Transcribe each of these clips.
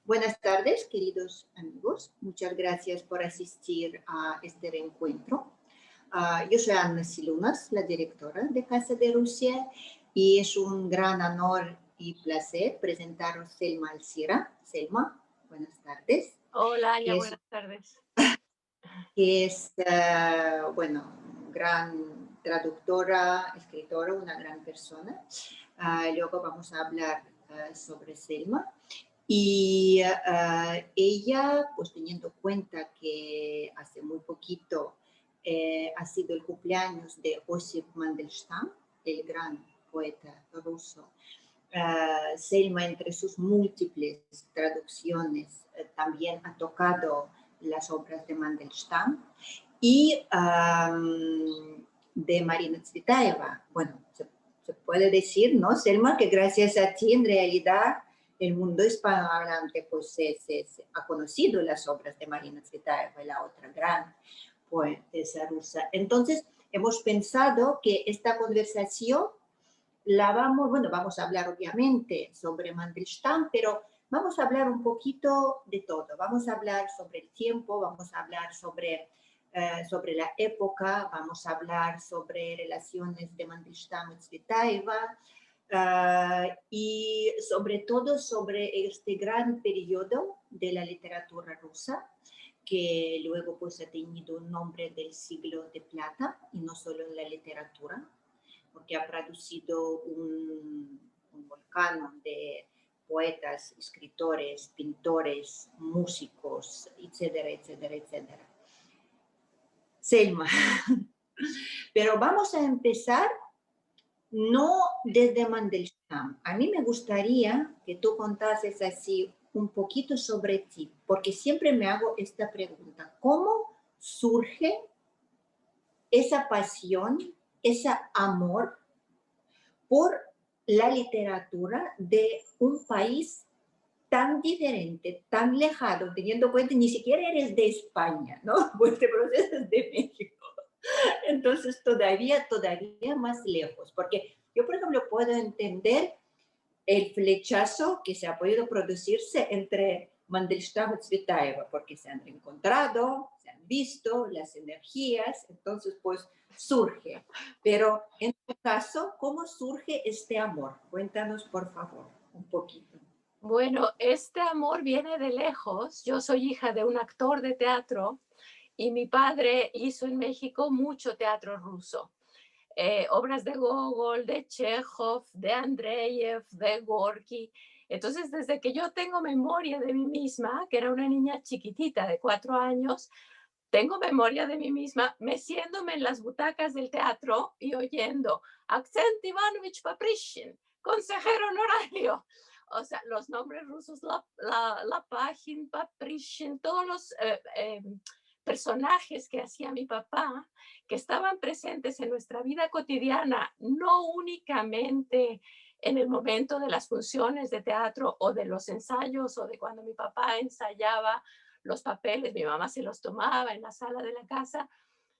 Buenas tardes, queridos amigos. Muchas gracias por asistir a este reencuentro. Yo soy Anna Silunas, la directora de Casa de Rusia, y es un gran honor y placer presentaros Selma Alcira. Selma, buenas tardes. Hola, Anya, Que es, buenas tardes. que es bueno, gran traductora, escritora, una gran persona. Luego vamos a hablar sobre Selma. Y ella, pues teniendo en cuenta que hace muy poquito ha sido el cumpleaños de Osip Mandelstam, el gran poeta ruso, Selma, entre sus múltiples traducciones, también ha tocado las obras de Mandelstam y de Marina Tsvetaeva. Bueno, se puede decir, ¿no, Selma, que gracias a ti en realidad el mundo hispanohablante pues se ha conocido las obras de Marina Tsvetaeva, la otra gran poetesa rusa. Entonces, hemos pensado que esta conversación vamos a hablar obviamente sobre Mandelstam, pero vamos a hablar un poquito de todo. Vamos a hablar sobre el tiempo, vamos a hablar sobre la época, vamos a hablar sobre relaciones de Mandelstam y Tsvetaeva, y sobre todo sobre este gran periodo de la literatura rusa, que luego pues ha tenido un nombre del siglo de plata, y no solo en la literatura, porque ha producido un volcán de poetas, escritores, pintores, músicos, etcétera, etcétera, etcétera. Selma, pero vamos a empezar no desde Mandelstam. A mí me gustaría que tú contases así un poquito sobre ti, porque siempre me hago esta pregunta: ¿cómo surge esa pasión, ese amor por la literatura de un país tan diferente, tan lejano, teniendo en cuenta ni siquiera eres de España, ¿no? Pues te proceso de México. Entonces, todavía más lejos, porque yo, por ejemplo, puedo entender el flechazo que se ha podido producirse entre Mandelstam y Tsvetaeva, porque se han reencontrado, se han visto las energías, entonces pues surge. Pero en tu caso, ¿cómo surge este amor? Cuéntanos, por favor, un poquito. Bueno, este amor viene de lejos. Yo soy hija de un actor de teatro y mi padre hizo en México mucho teatro ruso. Obras de Gogol, de Chekhov, de Andreyev, de Gorky. Entonces, desde que yo tengo memoria de mí misma, que era una niña chiquitita de 4 años, tengo memoria de mí misma meciéndome en las butacas del teatro y oyendo Aksent Ivanovich Paprishin, consejero honorario. O sea, los nombres rusos, Lapagin, Paprishin, todos los personajes que hacía mi papá, que estaban presentes en nuestra vida cotidiana, no únicamente en el momento de las funciones de teatro o de los ensayos o de cuando mi papá ensayaba los papeles, mi mamá se los tomaba en la sala de la casa,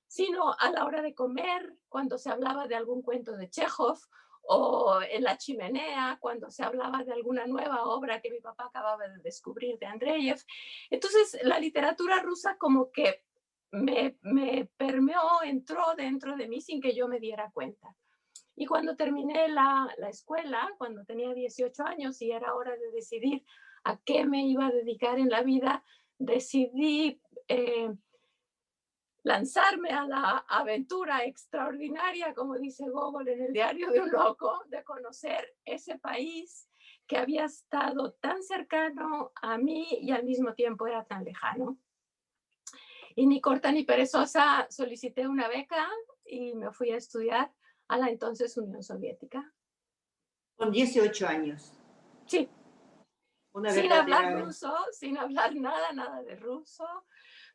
sino a la hora de comer, cuando se hablaba de algún cuento de Chekhov, o en la chimenea, cuando se hablaba de alguna nueva obra que mi papá acababa de descubrir de Andreyev. Entonces, la literatura rusa como que me permeó, entró dentro de mí sin que yo me diera cuenta. Y cuando terminé la escuela, cuando tenía 18 años y era hora de decidir a qué me iba a dedicar en la vida, decidí lanzarme a la aventura extraordinaria, como dice Gogol en el Diario de un Loco, de conocer ese país que había estado tan cercano a mí y al mismo tiempo era tan lejano. Y ni corta ni perezosa solicité una beca y me fui a estudiar a la entonces Unión Soviética. Con 18 años. Sí. Una sin verdadera... hablar ruso, sin hablar nada de ruso,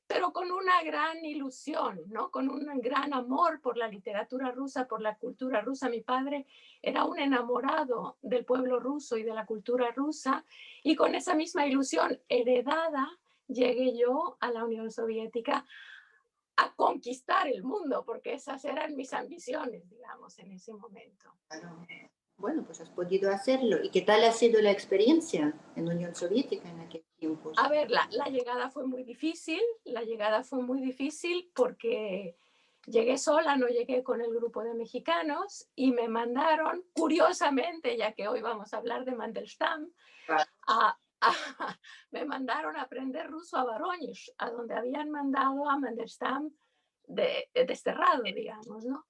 pero con una gran ilusión, ¿no? Con un gran amor por la literatura rusa, por la cultura rusa. Mi padre era un enamorado del pueblo ruso y de la cultura rusa, y con esa misma ilusión heredada llegué yo a la Unión Soviética a conquistar el mundo, porque esas eran mis ambiciones, digamos, en ese momento. Bueno, pues has podido hacerlo. ¿Y qué tal ha sido la experiencia en Unión Soviética en aquellos A tiempos? ver, la llegada fue muy difícil, la llegada fue muy difícil porque llegué sola, no llegué con el grupo de mexicanos y me mandaron, curiosamente, ya que hoy vamos a hablar de Mandelstam, Ah, a me mandaron a aprender ruso a Vorónezh, a donde habían mandado a Mandelstam desterrado, digamos, ¿no?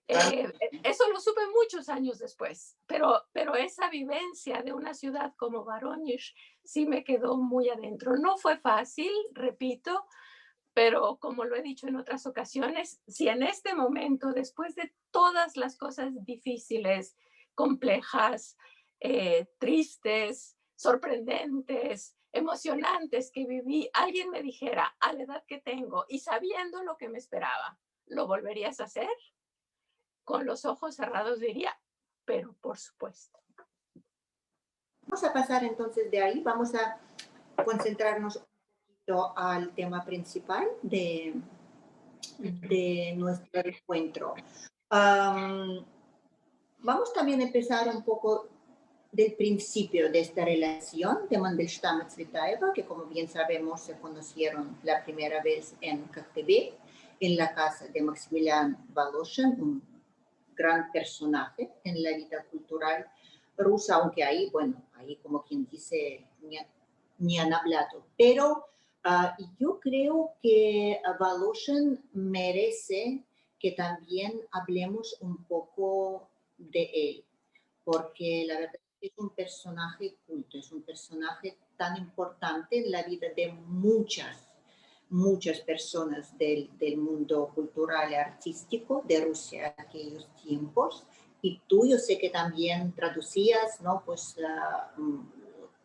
claro. Eso lo supe muchos años después, pero esa vivencia de una ciudad como Vorónezh sí me quedó muy adentro. No fue fácil, repito, pero como lo he dicho en otras ocasiones, si en este momento, después de todas las cosas difíciles, complejas, tristes, sorprendentes, emocionantes que viví, alguien me dijera a la edad que tengo y sabiendo lo que me esperaba, ¿lo volverías a hacer? Con los ojos cerrados diría, pero por supuesto. Vamos a pasar entonces de ahí, vamos a concentrarnos un poquito al tema principal de nuestro encuentro. Um, Vamos también a empezar un poco del principio de esta relación de Mandelstam y Tsvetaeva, que como bien sabemos se conocieron la primera vez en KGB, en la casa de Maximilian Voloshin, un gran personaje en la vida cultural rusa, aunque ahí, bueno, ahí como quien dice, ni han hablado. Pero yo creo que Voloshin merece que también hablemos un poco de él, porque la verdad es que es un personaje culto, es un personaje tan importante en la vida de muchas personas del mundo cultural y artístico de Rusia en aquellos tiempos. Y tú, yo sé que también traducías, ¿no? Pues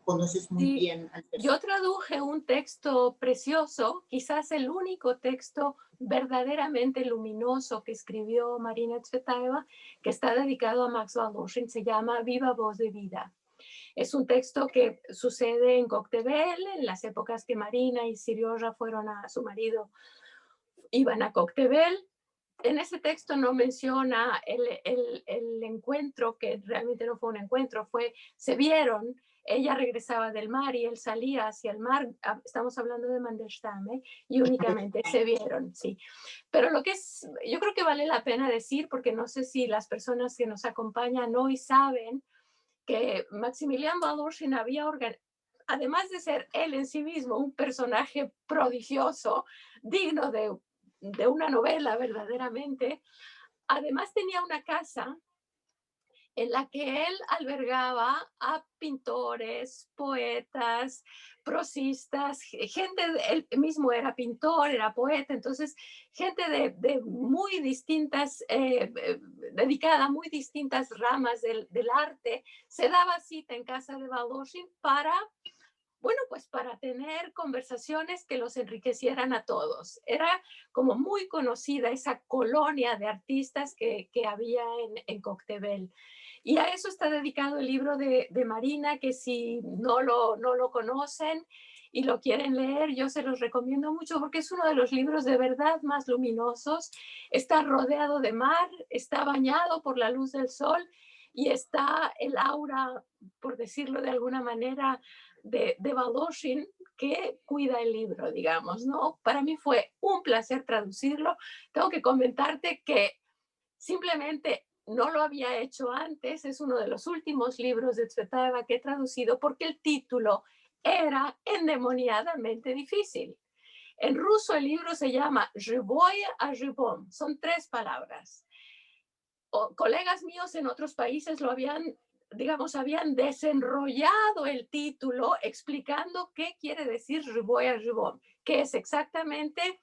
conoces muy Sí, bien al yo personaje. traduje un texto precioso, quizás el único texto verdaderamente luminoso que escribió Marina Tsvetaeva, que está dedicado a Max Voloshin, se llama Viva Voz de Vida. Es un texto que sucede en Koktebel, en las épocas que Marina y Sirioja fueron a su marido, iban a Koktebel. En ese texto no menciona el encuentro, que realmente no fue un encuentro, se vieron, ella regresaba del mar y él salía hacia el mar, estamos hablando de Mandelstam, y únicamente se vieron, sí. Pero lo que es, yo creo que vale la pena decir, porque no sé si las personas que nos acompañan hoy saben que Maximilian Voloshin había organizado, además de ser él en sí mismo un personaje prodigioso, digno de una novela verdaderamente, además tenía una casa en la que él albergaba a pintores, poetas, prosistas, gente, él mismo era pintor, era poeta, entonces gente de muy distintas, dedicada a muy distintas ramas del arte, se daba cita en casa de Voloshin para, bueno, pues para tener conversaciones que los enriquecieran a todos. Era como muy conocida esa colonia de artistas que había en Coctebel. Y a eso está dedicado el libro de Marina, que si no lo conocen y lo quieren leer, yo se los recomiendo mucho porque es uno de los libros de verdad más luminosos. Está rodeado de mar, está bañado por la luz del sol y está el aura, por decirlo de alguna manera, de Voloshin que cuida el libro, digamos, ¿no? Para mí fue un placer traducirlo. Tengo que comentarte que simplemente no lo había hecho antes, es uno de los últimos libros de Tsvetaeva que he traducido porque el título era endemoniadamente difícil. En ruso el libro se llama Живое a Живом, son 3 palabras. Colegas míos en otros países lo habían, digamos, habían desenrollado el título explicando qué quiere decir Живое a Живом, que es exactamente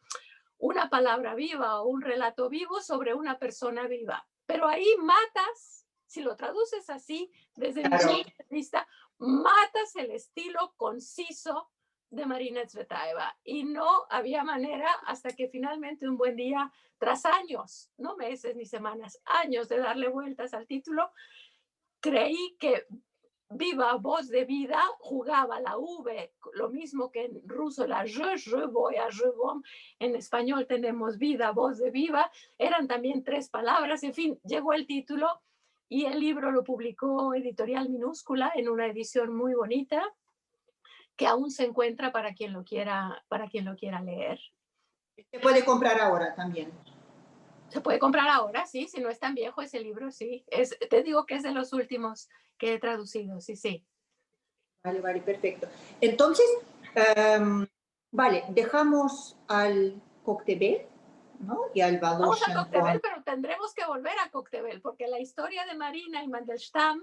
una palabra viva o un relato vivo sobre una persona viva. Pero ahí matas, si lo traduces así, desde mi Claro. punto de vista, matas el estilo conciso de Marina Tsvetaeva. Y no había manera hasta que finalmente un buen día, tras años, no meses ni semanas, años de darle vueltas al título, creí que Viva Voz de Vida jugaba la V, lo mismo que en ruso la je voy a je vom, en español tenemos vida, voz de viva, eran también 3 palabras, en fin, llegó el título y el libro lo publicó Editorial Minúscula en una edición muy bonita que aún se encuentra para quien lo quiera leer. Se puede comprar ahora también. Se puede comprar ahora, sí, si no es tan viejo ese libro, sí. Te digo que es de los últimos que he traducido, sí, sí. Vale, vale, perfecto. Entonces, em, vale, dejamos al Cocteau, ¿no? Y al Vamos a Valusian con... Cocteau, pero tendremos que volver a Cocteau, porque la historia de Marina y Mandelstam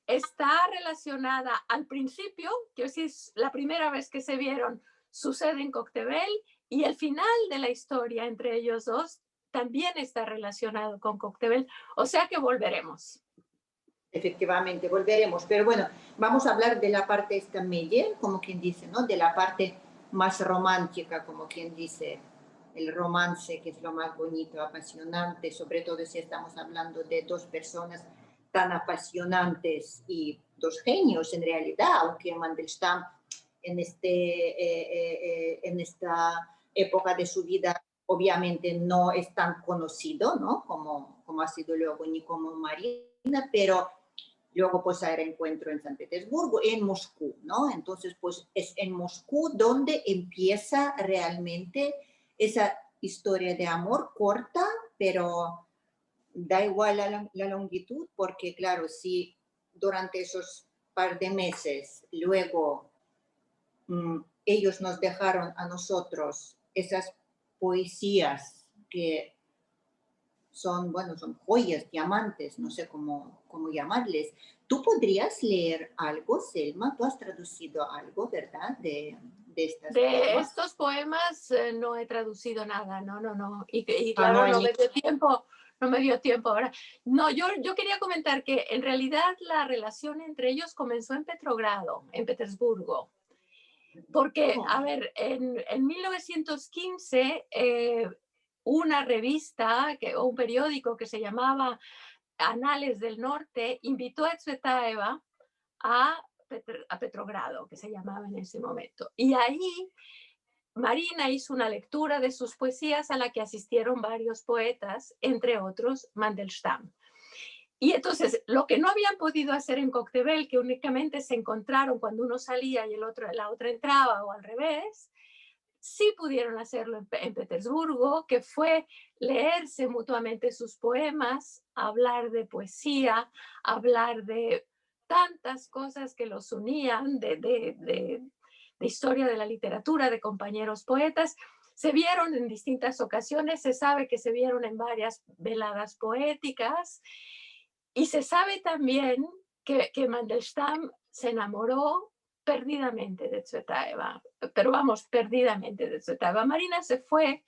está relacionada al principio, que es la primera vez que se vieron, sucede en Cocteau, y el final de la historia entre ellos dos también está relacionado con Cocteau, o sea que volveremos. Efectivamente, volveremos. Pero bueno, vamos a hablar de la parte esta Meyer, como quien dice, ¿no? De la parte más romántica, como quien dice, el romance, que es lo más bonito, apasionante, sobre todo si estamos hablando de dos personas tan apasionantes y dos genios en realidad, aunque Mandelstam en esta época de su vida obviamente no es tan conocido, ¿no? Como ha sido luego ni como Marina, pero luego pues hay encuentro en San Petersburgo y en Moscú, ¿no? Entonces pues es en Moscú donde empieza realmente esa historia de amor corta, pero da igual la longitud, porque claro, si durante esos par de meses luego ellos nos dejaron a nosotros esas poesías que son, bueno, son joyas, diamantes, no sé cómo llamarles. ¿Tú podrías leer algo, Selma? Tú has traducido algo, ¿verdad? De estos De poemas. estos poemas no he traducido nada, no, no, no. Y Ah, no claro, hay no ni... me dio tiempo, no me dio tiempo ahora. No, yo quería comentar que en realidad la relación entre ellos comenzó en Petrogrado, en Petersburgo. Porque, Oh, a ver, en 1915, una revista o un periódico que se llamaba Anales del Norte invitó a Tsvetaeva a Petrogrado, que se llamaba en ese momento. Y ahí Marina hizo una lectura de sus poesías a la que asistieron varios poetas, entre otros Mandelstam. Y entonces, lo que no habían podido hacer en Cocteau, que únicamente se encontraron cuando uno salía y la otra entraba o al revés, sí pudieron hacerlo en Petersburgo, que fue leerse mutuamente sus poemas, hablar de poesía, hablar de tantas cosas que los unían, de historia de la literatura, de compañeros poetas. Se vieron en distintas ocasiones, se sabe que se vieron en varias veladas poéticas y se sabe también que Mandelstam se enamoró perdidamente de Tsvetaeva, pero vamos, perdidamente de Tsvetaeva. Marina se fue,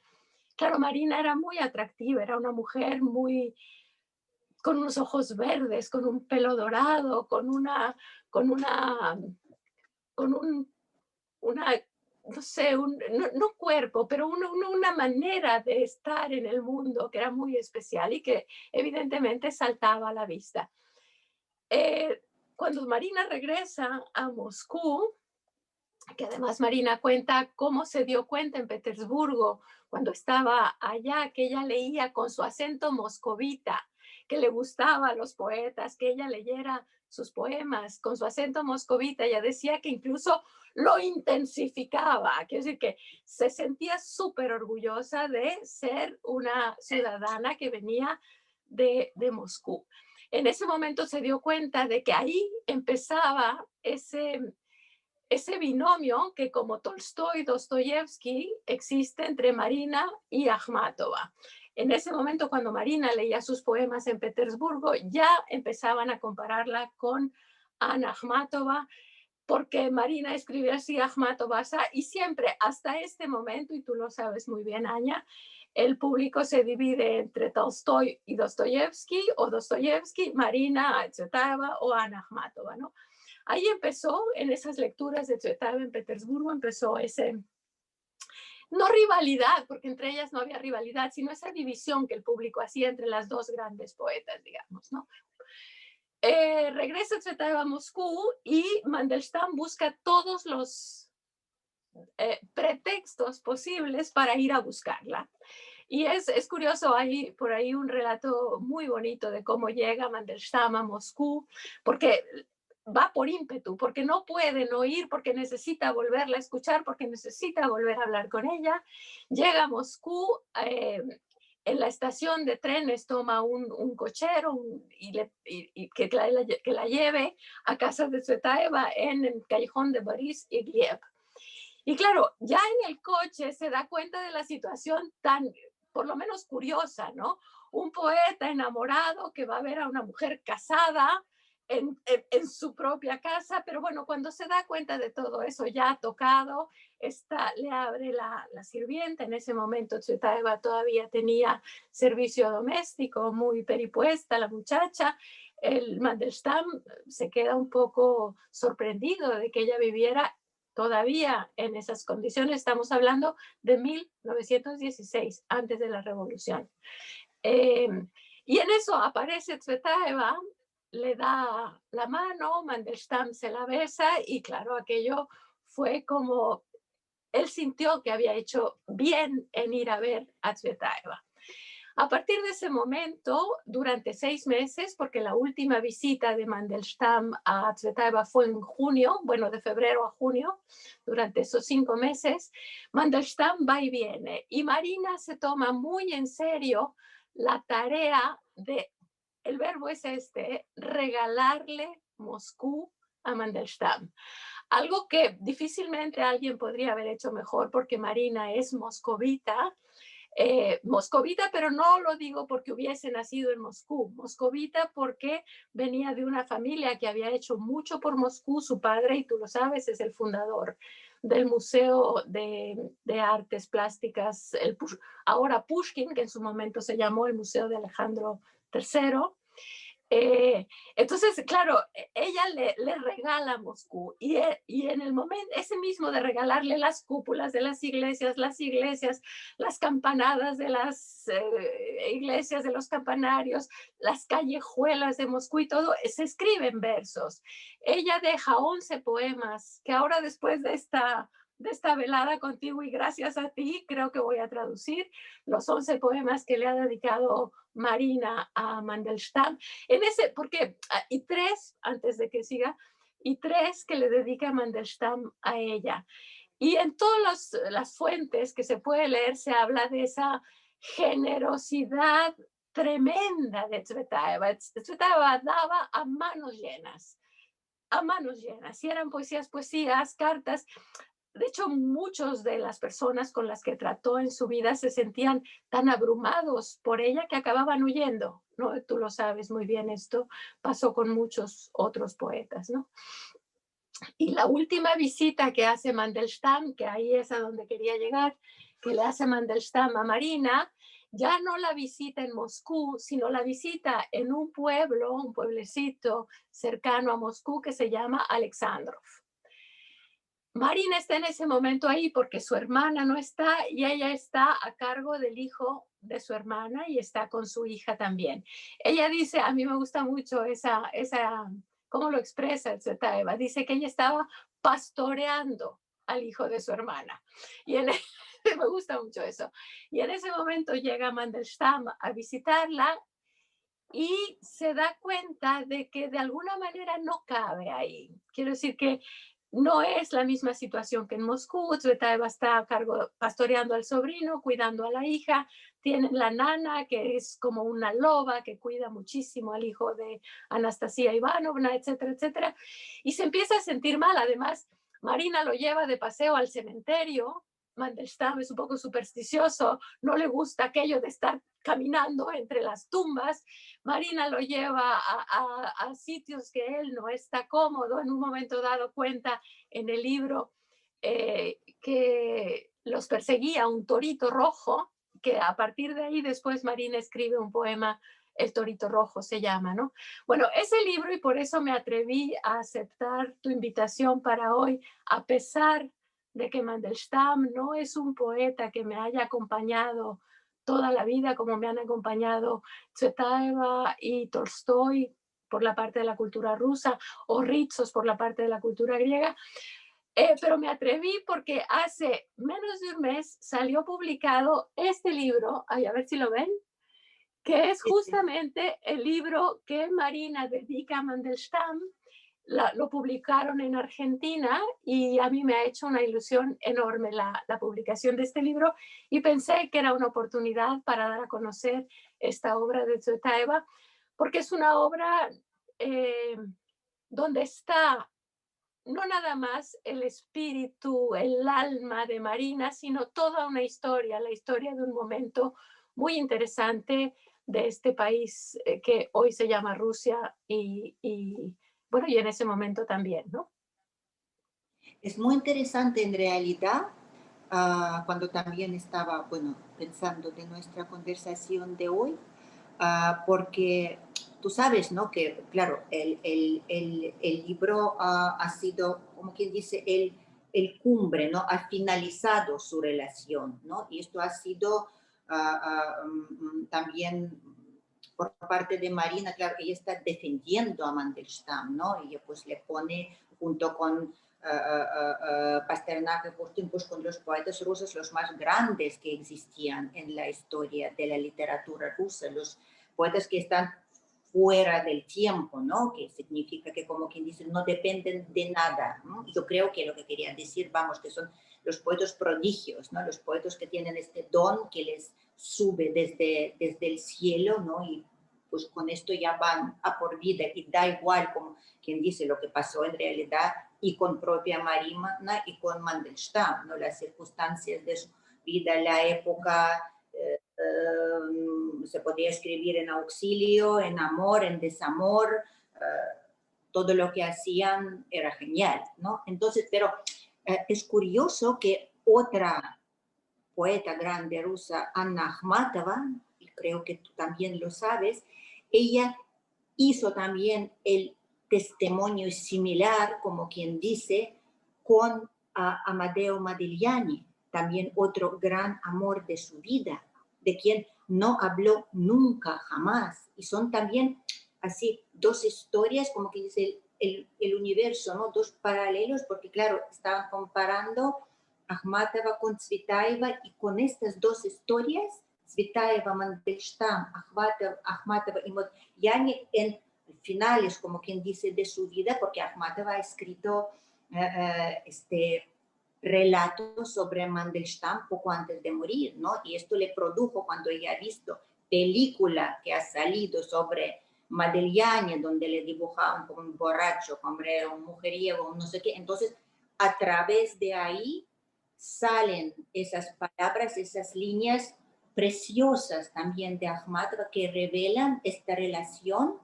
claro, Marina era muy atractiva, era una mujer muy, con unos ojos verdes, con un pelo dorado, con una, con una no sé, no cuerpo, pero una manera de estar en el mundo que era muy especial y que evidentemente saltaba a la vista. Eh, Cuando Marina regresa a Moscú, que además Marina cuenta cómo se dio cuenta en Petersburgo cuando estaba allá, que ella leía con su acento moscovita, que le gustaba a los poetas, que ella leyera sus poemas con su acento moscovita. Ella decía que incluso lo intensificaba, quiere decir que se sentía súper orgullosa de ser una ciudadana que venía de Moscú. En ese momento se dio cuenta de que ahí empezaba ese binomio que como Tolstoy y Dostoyevsky existe entre Marina y Akhmatova. En ese momento, cuando Marina leía sus poemas en Petersburgo, ya empezaban a compararla con Anna Akhmatova, porque Marina escribe así, Akhmatova así, y siempre hasta este momento, y tú lo sabes muy bien, Anya, el público se divide entre Tolstoy y Dostoyevsky, o Dostoyevsky, Marina Tsvetaeva o Anna Akhmatova, ¿no? Ahí empezó, en esas lecturas de Tsvetaeva en Petersburgo, empezó no rivalidad, porque entre ellas no había rivalidad, sino esa división que el público hacía entre las dos grandes poetas, digamos, ¿no? Regresa Tsvetaeva a Moscú y Mandelstam busca todos los pretextos posibles para ir a buscarla. Y es curioso, hay por ahí un relato muy bonito de cómo llega Mandelstam a Moscú, porque va por ímpetu, porque no puede no ir, porque necesita volverla a escuchar, porque necesita volver a hablar con ella. Llega a Moscú, en la estación de trenes toma un cochero y que la lleve a casa de Tsvetaeva en el callejón de Boris y Gleb. Y claro, ya en el coche se da cuenta de la situación tan, por lo menos curiosa, ¿no? Un poeta enamorado que va a ver a una mujer casada en su propia casa, pero bueno, cuando se da cuenta de todo eso ya tocado, le abre la sirvienta. En ese momento Tsvetaeva todavía tenía servicio doméstico, muy peripuesta la muchacha. El Mandelstam se queda un poco sorprendido de que ella viviera todavía en esas condiciones. Estamos hablando de 1916, antes de la revolución. Eh, y en eso aparece Tsvetaeva, le da la mano, Mandelstam se la besa y claro, aquello fue como, él sintió que había hecho bien en ir a ver a Tsvetaeva. A partir de ese momento, durante 6 meses, porque la última visita de Mandelstam a Tsvetaeva fue en junio, bueno, de febrero a junio, durante esos 5 meses, Mandelstam va y viene. Y Marina se toma muy en serio la tarea de, el verbo es regalarle Moscú a Mandelstam. Algo que difícilmente alguien podría haber hecho mejor porque Marina es moscovita, pero no lo digo porque hubiese nacido en Moscú, moscovita porque venía de una familia que había hecho mucho por Moscú. Su padre, y tú lo sabes, es el fundador del Museo de Artes Plásticas, ahora Pushkin, que en su momento se llamó el Museo de Alejandro III. Entonces, claro, ella le regala a Moscú y en el momento ese mismo de regalarle las cúpulas de las iglesias, las campanadas de las iglesias, de los campanarios, las callejuelas de Moscú y todo, se escriben versos. Ella deja 11 poemas que ahora después de esta velada contigo y gracias a ti, creo que voy a traducir los 11 poemas que le ha dedicado Marina a Mandelstam. Porque, y 3, antes de que siga, y 3 que le dedica Mandelstam a ella. Y en todas las fuentes que se puede leer se habla de esa generosidad tremenda de Tsvetaeva. Tsvetaeva daba a manos llenas. Si eran poesías, cartas. De hecho, muchas de las personas con las que trató en su vida se sentían tan abrumados por ella que acababan huyendo, ¿no? Tú lo sabes muy bien, esto pasó con muchos otros poetas, ¿no? Y la última visita que hace Mandelstam, que ahí es a donde quería llegar, que le hace Mandelstam a Marina, ya no la visita en Moscú, sino la visita en un pueblecito cercano a Moscú que se llama Alexandrov. Marina está en ese momento ahí porque su hermana no está y ella está a cargo del hijo de su hermana y está con su hija también. Ella dice, a mí me gusta mucho cómo lo expresa Tsvetaeva, dice que ella estaba pastoreando al hijo de su hermana. Me gusta mucho eso. Y en ese momento llega Mandelstam a visitarla y se da cuenta de que de alguna manera no cabe ahí. Quiero decir que no es la misma situación que en Moscú. Tsvetaeva está a cargo, pastoreando al sobrino, cuidando a la hija. Tienen la nana, que es como una loba, que cuida muchísimo al hijo de Anastasia Ivanovna, etcétera, etcétera. Y se empieza a sentir mal. Además, Marina lo lleva de paseo al cementerio. Mandelstam es un poco supersticioso, no le gusta aquello de estar caminando entre las tumbas. Marina lo lleva a sitios que él no está cómodo. En un momento dado cuenta en el libro que los perseguía un torito rojo, que a partir de ahí después Marina escribe un poema, El torito rojo se llama, ¿no? Bueno, ese libro, y por eso me atreví a aceptar tu invitación para hoy, a pesar de que Mandelstam no es un poeta que me haya acompañado toda la vida como me han acompañado Tsvetaeva y Tolstoy por la parte de la cultura rusa o Ritsos por la parte de la cultura griega. Pero me atreví porque hace menos de un mes salió publicado este libro, ay, a ver si lo ven, que es Sí, sí. justamente el libro que Marina dedica a Mandelstam. Lo publicaron en Argentina y a mí me ha hecho una ilusión enorme la publicación de este libro y pensé que era una oportunidad para dar a conocer esta obra de Tsvetaeva, porque es una obra eh, donde está no nada más el espíritu, el alma de Marina, sino toda una historia, la historia de un momento muy interesante de este país que hoy se llama Rusia bueno, y en ese momento también, ¿no? Es muy interesante en realidad, cuando también estaba, bueno, pensando de nuestra conversación de hoy, porque tú sabes, ¿no? Que, claro, el libro ha sido, como quien dice, el cumbre, ¿no? Ha finalizado su relación, ¿no? Y esto ha sido también por parte de Marina, claro, ella está defendiendo a Mandelstam, ¿no? Ella pues le pone junto con Pasternak y Pushkin, pues con los poetas rusos los más grandes que existían en la historia de la literatura rusa, los poetas que están fuera del tiempo, ¿no? Que significa que, como quien dice, no dependen de nada, ¿no? Yo creo que lo que quería decir, vamos, que son los poetas prodigios, ¿no? Los poetas que tienen este don que les sube desde el cielo, ¿no? Y pues con esto ya van a por vida y da igual, como quien dice, lo que pasó en realidad y con propia Marina y con Mandelstam, ¿no? Las circunstancias de su vida, la época, se podía escribir en auxilio, en amor, en desamor, todo lo que hacían era genial, ¿no? Entonces, pero es curioso que otra poeta grande rusa, Anna Akhmatova, y creo que tú también lo sabes, ella hizo también el testimonio similar, como quien dice, con Amadeo Modigliani, también otro gran amor de su vida, de quien no habló nunca, jamás. Y son también así dos historias, como que dice el universo, ¿no? Dos paralelos, porque claro, estaban comparando Akhmatova con Tsvetaeva y con estas dos historias, Tsvetaeva, Mandelstam, Akhmatova y Modigliani en finales, como quien dice, de su vida, porque Akhmatova ha escrito este relato sobre Mandelstam poco antes de morir, ¿no? Y esto le produjo, cuando ella ha visto película que ha salido sobre Modigliani, donde le dibujaban como un borracho, como un mujeriego, no sé qué, entonces a través de ahí salen esas palabras, esas líneas preciosas también de Akhmatova que revelan esta relación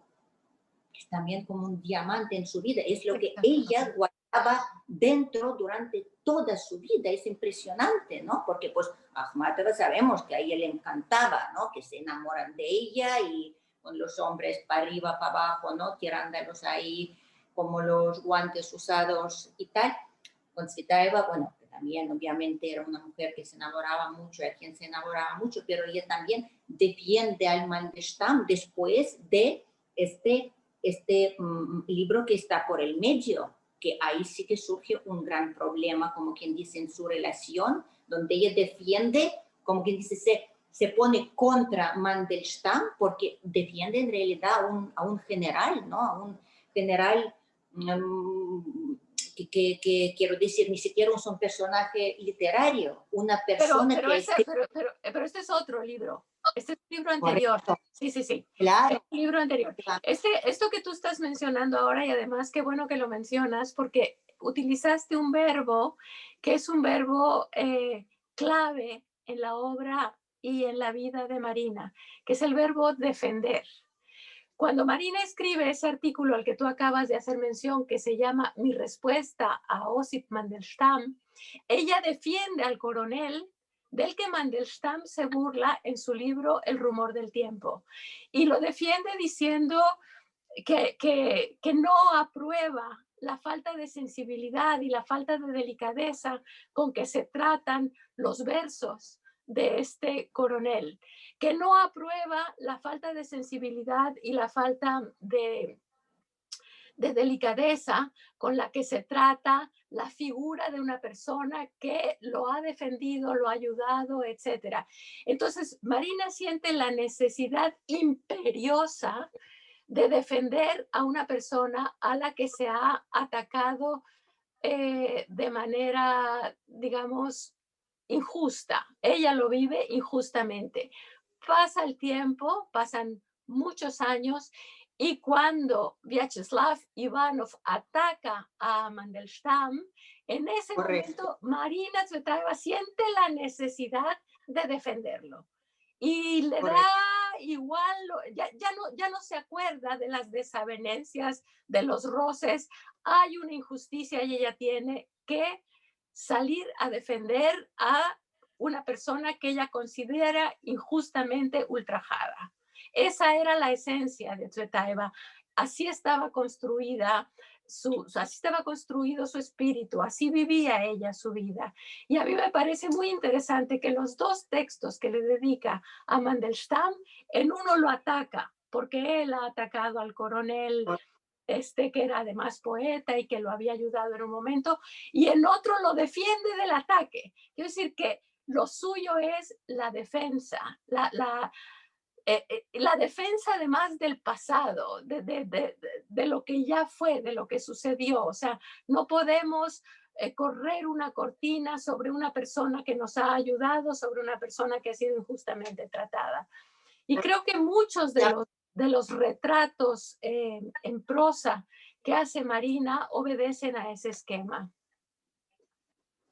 que es también como un diamante en su vida, es lo que ella guardaba dentro durante toda su vida, es impresionante, ¿no? Porque pues Akhmatova sabemos que a ella le encantaba, ¿no? Que se enamoran de ella y con los hombres para arriba, para abajo, ¿no? Tirándolos ahí como los guantes usados y tal. Con Tsvetaeva, bueno, que también obviamente era una mujer que se enamoraba mucho, a quien se enamoraba mucho, pero ella también defiende al Mandelstam después de este libro que está por el medio, que ahí sí que surge un gran problema, como quien dice, en su relación, donde ella defiende, como quien dice, se pone contra Mandelstam porque defiende en realidad a un general, ¿no? A un general que quiero decir, ni siquiera es un personaje literario, una persona que ha escrito. Pero este es otro libro. Este es un libro anterior. Correcto, Sí, sí, sí. Es claro, un libro anterior. Esto que tú estás mencionando ahora, y además qué bueno que lo mencionas, porque utilizaste un verbo que es un verbo clave en la obra y en la vida de Marina, que es el verbo defender. Cuando Marina escribe ese artículo al que tú acabas de hacer mención, que se llama Mi respuesta a Osip Mandelstam, ella defiende al coronel del que Mandelstam se burla en su libro El rumor del tiempo. Y lo defiende diciendo que no aprueba la falta de sensibilidad y la falta de delicadeza con que se tratan los versos de este coronel, que no aprueba la falta de sensibilidad y la falta de delicadeza con la que se trata la figura de una persona que lo ha defendido, lo ha ayudado, etcétera. Entonces, Marina siente la necesidad imperiosa de defender a una persona a la que se ha atacado de manera, digamos, injusta. Ella lo vive injustamente. Pasa el tiempo, pasan muchos años y cuando Vyacheslav Ivanov ataca a Mandelstam, en ese Correcto. momento Marina Tsvetaeva siente la necesidad de defenderlo y le da Correcto. igual, ya no se acuerda de las desavenencias, de los roces, hay una injusticia y ella tiene que salir a defender a una persona que ella considera injustamente ultrajada. Esa era la esencia de Tsvetaeva. Así estaba construida así estaba construido su espíritu, así vivía ella su vida. Y a mí me parece muy interesante que los dos textos que le dedica a Mandelstam, en uno lo ataca, porque él ha atacado al coronel que era además poeta y que lo había ayudado en un momento, y en otro lo defiende del ataque. Quiero decir que lo suyo es la defensa, la defensa además del pasado, de lo que ya fue, de lo que sucedió. O sea, no podemos correr una cortina sobre una persona que nos ha ayudado, sobre una persona que ha sido injustamente tratada. Y creo que muchos de los retratos en prosa que hace Marina obedecen a ese esquema.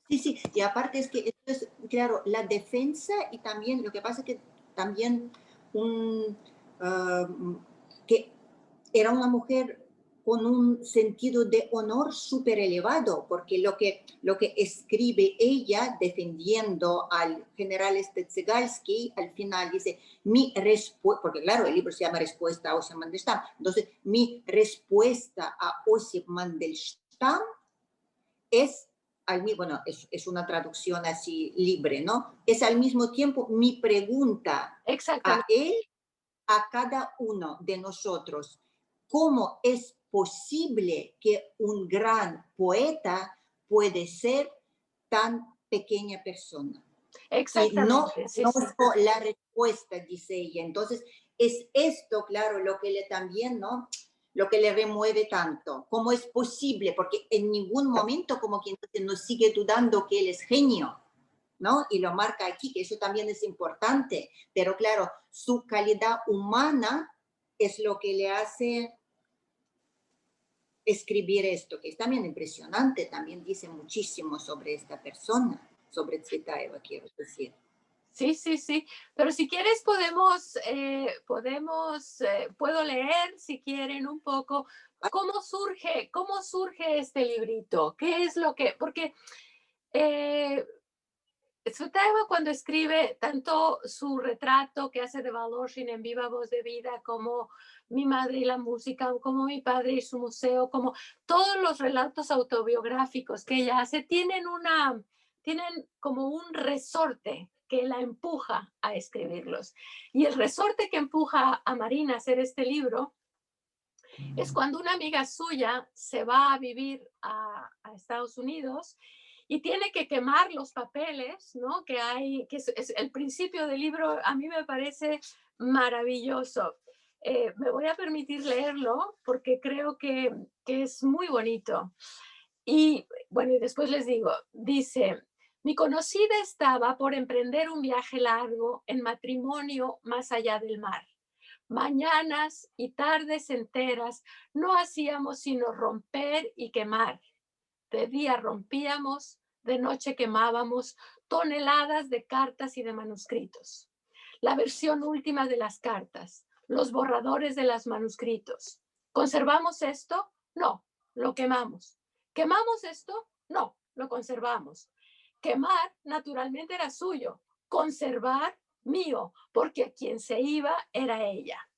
Sí, sí, y aparte es que esto es, claro, la defensa y también lo que pasa es que también un, ah, que era una mujer con un sentido de honor súper elevado, porque lo que escribe ella defendiendo al general Stetsigalski, al final dice, mi respuesta, porque claro, el libro se llama Respuesta a Osip Mandelstam, entonces mi respuesta a Osip Mandelstam es, bueno, es una traducción así libre, ¿no? Es al mismo tiempo mi pregunta a Exactamente. él, a cada uno de nosotros, ¿cómo es posible que un gran poeta puede ser tan pequeña persona? Y no Exactamente, sí, sí. conozco la respuesta, dice ella. Entonces, es esto, claro, lo que le también, ¿no? Lo que le remueve tanto. ¿Cómo es posible? Porque en ningún momento como quien nos sigue dudando que él es genio, ¿no? Y lo marca aquí, que eso también es importante. Pero claro, su calidad humana es lo que le hace escribir esto, que es también impresionante, también dice muchísimo sobre esta persona, sobre Tsvetaeva, quiero decir. Sí, sí, sí. Pero si quieres puedo leer, si quieren, un poco cómo surge este librito, qué es lo que, porque eh, Tsvetaeva cuando escribe tanto su retrato que hace de Voloshin en Viva Voz de Vida, como Mi madre y la música, como Mi padre y su museo, como todos los relatos autobiográficos que ella hace, tienen como un resorte que la empuja a escribirlos. Y el resorte que empuja a Marina a hacer este libro es cuando una amiga suya se va a vivir a Estados Unidos y tiene que quemar los papeles, ¿no? Que hay, es el principio del libro, a mí me parece maravilloso. Me voy a permitir leerlo porque creo que es muy bonito. Y bueno, y después les digo, dice, mi conocida estaba por emprender un viaje largo en matrimonio más allá del mar. Mañanas y tardes enteras no hacíamos sino romper y quemar. De día rompíamos, de noche quemábamos toneladas de cartas y de manuscritos. La versión última de las cartas, los borradores de los manuscritos. ¿Conservamos esto? No, lo quemamos. ¿Quemamos esto? No, lo conservamos. Quemar, naturalmente, era suyo. Conservar, mío, porque quien se iba era ella.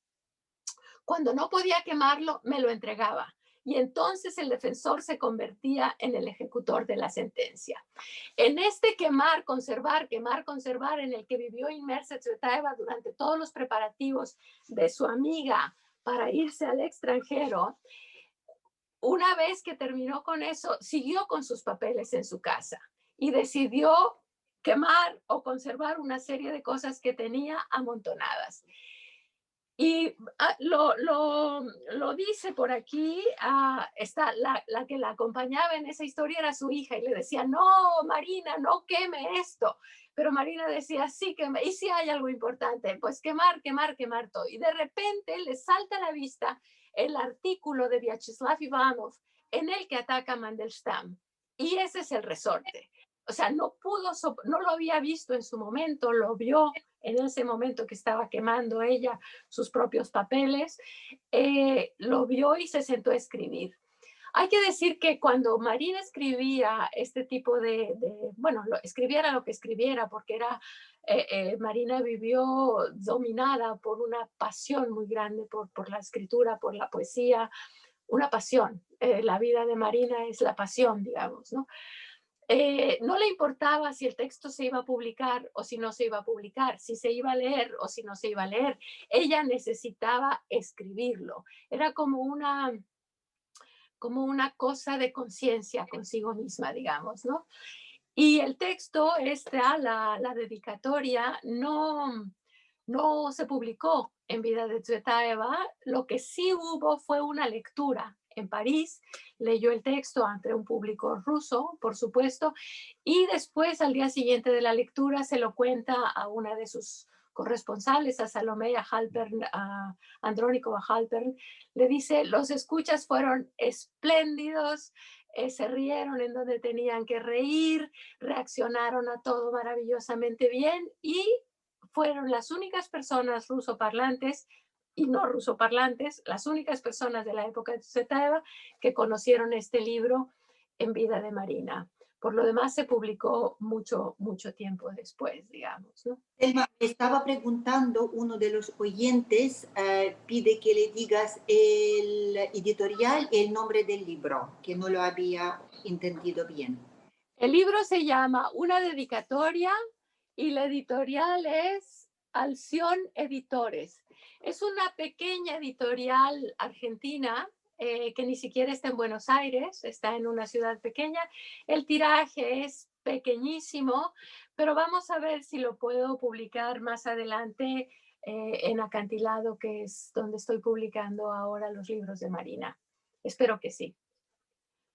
Cuando no podía quemarlo, me lo entregaba. Y entonces el defensor se convertía en el ejecutor de la sentencia. En este quemar, conservar, en el que vivió inmersa Tsvetaeva durante todos los preparativos de su amiga para irse al extranjero, una vez que terminó con eso, siguió con sus papeles en su casa y decidió quemar o conservar una serie de cosas que tenía amontonadas. Y lo dice por aquí, está la que la acompañaba en esa historia era su hija y le decía, no, Marina, no queme esto. Pero Marina decía, sí, queme, y si hay algo importante, pues quemar, quemar, quemar todo. Y de repente le salta a la vista el artículo de Vyacheslav Ivanov en el que ataca a Mandelstam. Y ese es el resorte. O sea, no lo había visto en su momento, lo vio en ese momento que estaba quemando ella sus propios papeles, lo vio y se sentó a escribir. Hay que decir que cuando Marina escribía este tipo bueno, escribiera lo que escribiera, porque Marina vivió dominada por una pasión muy grande por la escritura, por la poesía, una pasión. La vida de Marina es la pasión, digamos, ¿no? No le importaba si el texto se iba a publicar o si no se iba a publicar, si se iba a leer o si no se iba a leer. Ella necesitaba escribirlo. Era como una cosa de conciencia consigo misma, digamos, ¿no? Y el texto, la dedicatoria, no se publicó en vida de Tsvetaeva. Lo que sí hubo fue una lectura en París, leyó el texto ante un público ruso, por supuesto, y después, al día siguiente de la lectura, se lo cuenta a una de sus corresponsales, a Salomé Halpern, a Andrónico Halpern, le dice, los escuchas fueron espléndidos, se rieron en donde tenían que reír, reaccionaron a todo maravillosamente bien y fueron las únicas personas rusoparlantes y no rusoparlantes, las únicas personas de la época de Tsvetaeva que conocieron este libro en vida de Marina. Por lo demás se publicó mucho tiempo después, digamos, ¿no? Selma, me estaba preguntando, uno de los oyentes pide que le digas el editorial y el nombre del libro, que no lo había entendido bien. El libro se llama Una dedicatoria y la editorial es Alción Editores. Es una pequeña editorial argentina que ni siquiera está en Buenos Aires, está en una ciudad pequeña. El tiraje es pequeñísimo, pero vamos a ver si lo puedo publicar más adelante en Acantilado, que es donde estoy publicando ahora los libros de Marina. Espero que sí.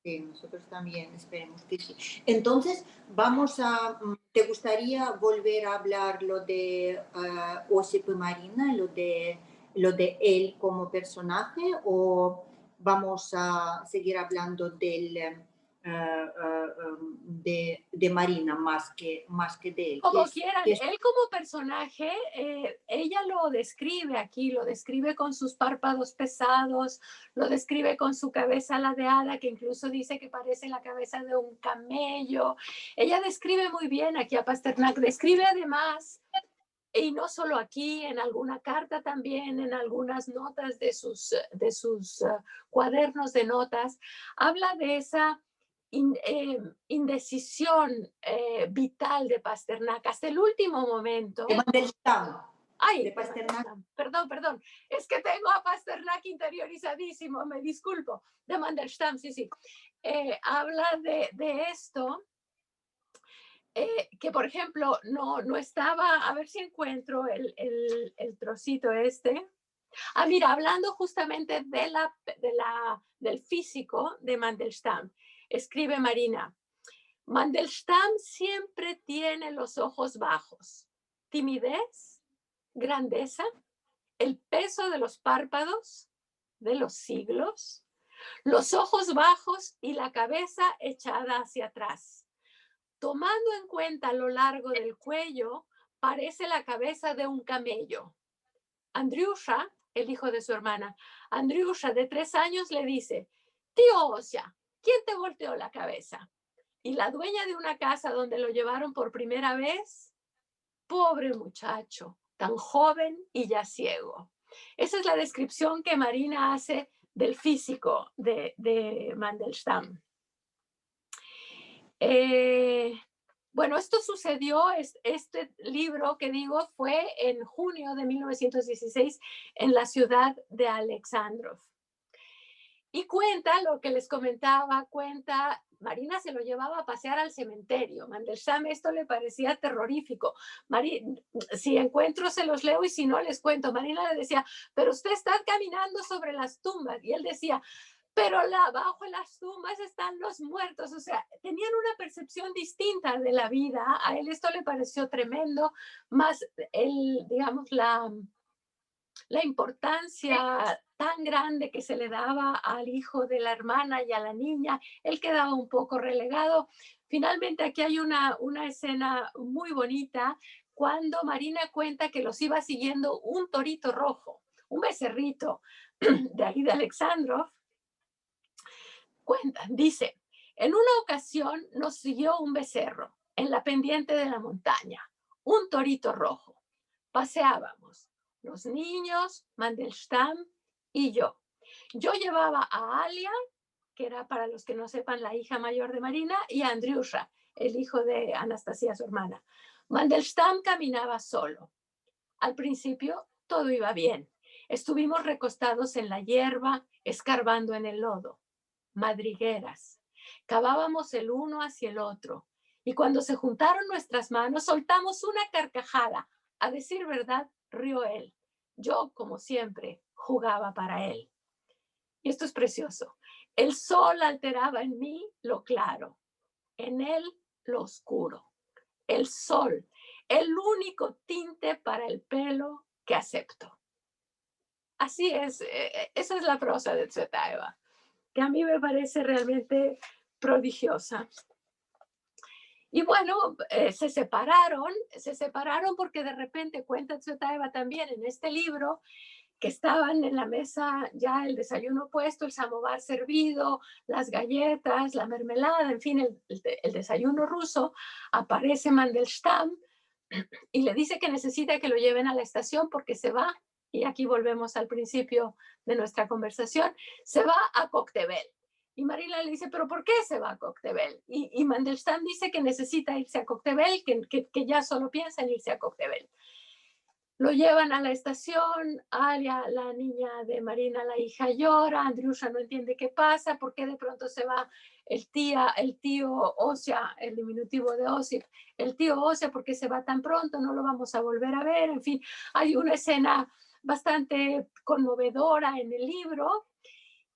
Sí, nosotros también esperemos que sí. Entonces, ¿te gustaría volver a hablar lo de Osip y Marina, lo de él como personaje, o vamos a seguir hablando de Marina más que de él? Como quieran, él como personaje, ella lo describe aquí, lo describe con sus párpados pesados, lo describe con su cabeza ladeada, que incluso dice que parece la cabeza de un camello. Ella describe muy bien aquí a Pasternak, describe además, y no solo aquí, en alguna carta también, en algunas notas de sus cuadernos de notas, habla de esa indecisión vital de Pasternak hasta el último momento. De Mandelstam. Ay, de Pasternak. Perdón. Es que tengo a Pasternak interiorizadísimo, me disculpo. De Mandelstam, sí. Habla de esto. Que por ejemplo no estaba, a ver si encuentro el trocito este. Mira, hablando justamente del físico de Mandelstam, escribe Marina, Mandelstam siempre tiene los ojos bajos, timidez, grandeza, el peso de los párpados de los siglos, los ojos bajos y la cabeza echada hacia atrás. Tomando en cuenta lo largo del cuello, parece la cabeza de un camello. Andriusha, el hijo de su hermana, Andriusha, de 3 años, le dice, tío Osia, ¿quién te volteó la cabeza? Y la dueña de una casa donde lo llevaron por primera vez, pobre muchacho, tan joven y ya ciego. Esa es la descripción que Marina hace del físico de Mandelstam. Bueno, esto sucedió, este libro que digo fue en junio de 1916 en la ciudad de Alexandrov. Y cuenta lo que les comentaba, cuenta, Marina se lo llevaba a pasear al cementerio. Mandelstam esto le parecía terrorífico. Si encuentro se los leo y si no les cuento. Marina le decía, pero usted está caminando sobre las tumbas. Y él decía, pero abajo en las tumbas están los muertos. O sea, tenían una percepción distinta de la vida. A él esto le pareció tremendo, más digamos, la importancia tan grande que se le daba al hijo de la hermana y a la niña, él quedaba un poco relegado. Finalmente aquí hay una escena muy bonita cuando Marina cuenta que los iba siguiendo un torito rojo, un becerrito de ahí de Alexandrov. Cuenta, dice, en una ocasión nos siguió un becerro en la pendiente de la montaña, un torito rojo. Paseábamos, los niños, Mandelstam y yo. Yo llevaba a Alia, que era, para los que no sepan, la hija mayor de Marina, y a Andriusha, el hijo de Anastasia, su hermana. Mandelstam caminaba solo. Al principio todo iba bien. Estuvimos recostados en la hierba, escarbando en el lodo. Madrigueras. Cavábamos el uno hacia el otro. Y cuando se juntaron nuestras manos, soltamos una carcajada. A decir verdad, rió él. Yo, como siempre, jugaba para él. Y esto es precioso. El sol alteraba en mí lo claro, en él lo oscuro. El sol, el único tinte para el pelo que acepto. Así es, esa es la prosa de Tsvetaeva, que a mí me parece realmente prodigiosa. Y bueno, se separaron porque de repente cuenta Tsvetaeva también en este libro que estaban en la mesa ya el desayuno puesto, el samovar servido, las galletas, la mermelada, en fin, el desayuno ruso. Aparece Mandelstam y le dice que necesita que lo lleven a la estación porque se va, y aquí volvemos al principio de nuestra conversación, se va a Koktebel. Y Marina le dice, ¿pero por qué se va a Koktebel? Y Mandelstam dice que necesita irse a Koktebel, que ya solo piensa en irse a Koktebel. Lo llevan a la estación, Alia, la niña de Marina, la hija, llora, Andriusha no entiende qué pasa, por qué de pronto se va el tío Osia, el diminutivo de Osip, el tío Osia, ¿por qué se va tan pronto? No lo vamos a volver a ver, en fin, hay una escena bastante conmovedora en el libro,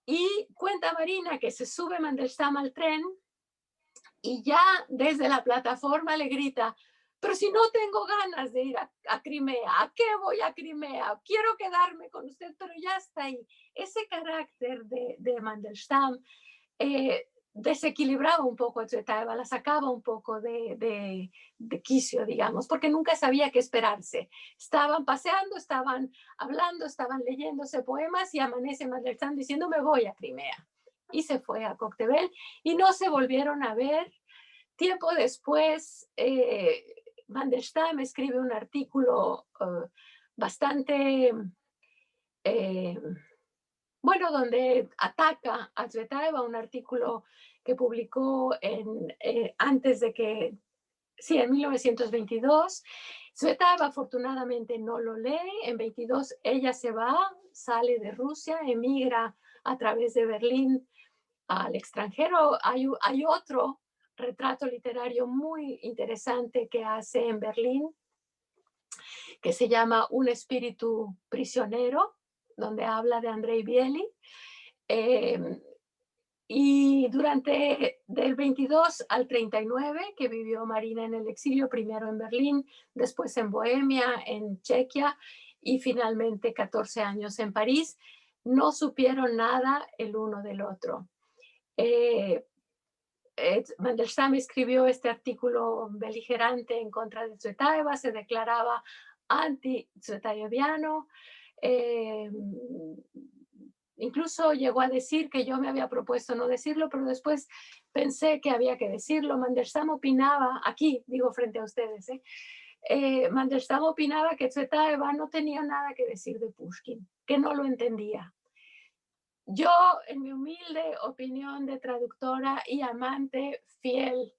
y cuenta Marina que se sube Mandelstam al tren y ya desde la plataforma le grita, pero si no tengo ganas de ir a Crimea, ¿a qué voy a Crimea? Quiero quedarme con usted, pero ya está ahí. Ese carácter de Mandelstam desequilibraba un poco a Tsvetaeva, la sacaba un poco de quicio, digamos, porque nunca sabía qué esperarse. Estaban paseando, estaban hablando, estaban leyéndose poemas y amanece Mandelstam diciendo me voy a Crimea. Y se fue a Koktebel y no se volvieron a ver. Tiempo después, Mandelstam escribe un artículo bastante bueno, donde ataca a Tsvetaeva, un artículo que publicó antes de que, sí, en 1922. Tsvetaeva afortunadamente no lo lee. En 22 ella se va, sale de Rusia, emigra a través de Berlín al extranjero. Hay otro retrato literario muy interesante que hace en Berlín, que se llama Un espíritu prisionero, donde habla de Andrei Bieli. Y durante del 22 al 39, que vivió Marina en el exilio, primero en Berlín, después en Bohemia, en Chequia, y finalmente 14 años en París, no supieron nada el uno del otro. Mandelstam escribió este artículo beligerante en contra de Tsvetaeva, se declaraba anti-tsvetaeviano, incluso llegó a decir que yo me había propuesto no decirlo, pero después pensé que había que decirlo. Mandelstam opinaba, aquí digo frente a ustedes, Mandelstam opinaba que Tsvetaeva no tenía nada que decir de Pushkin, que no lo entendía. Yo, en mi humilde opinión de traductora y amante fiel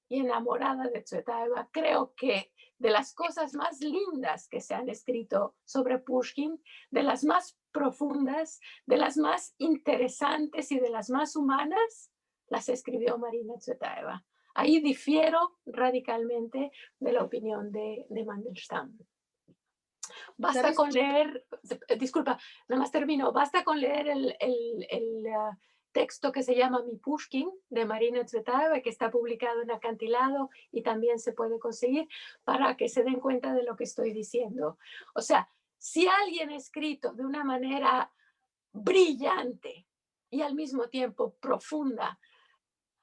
y enamorada de Tsvetaeva, creo que de las cosas más lindas que se han escrito sobre Pushkin, de las más profundas, de las más interesantes y de las más humanas, las escribió Marina Tsvetaeva. Ahí difiero radicalmente de la opinión de Mandelstam. Basta ¿Sabes? con leer, disculpa, nada más termino, basta con leer texto que se llama Mi Pushkin de Marina Tsvetaeva, que está publicado en Acantilado y también se puede conseguir para que se den cuenta de lo que estoy diciendo. O sea, si alguien ha escrito de una manera brillante y al mismo tiempo profunda,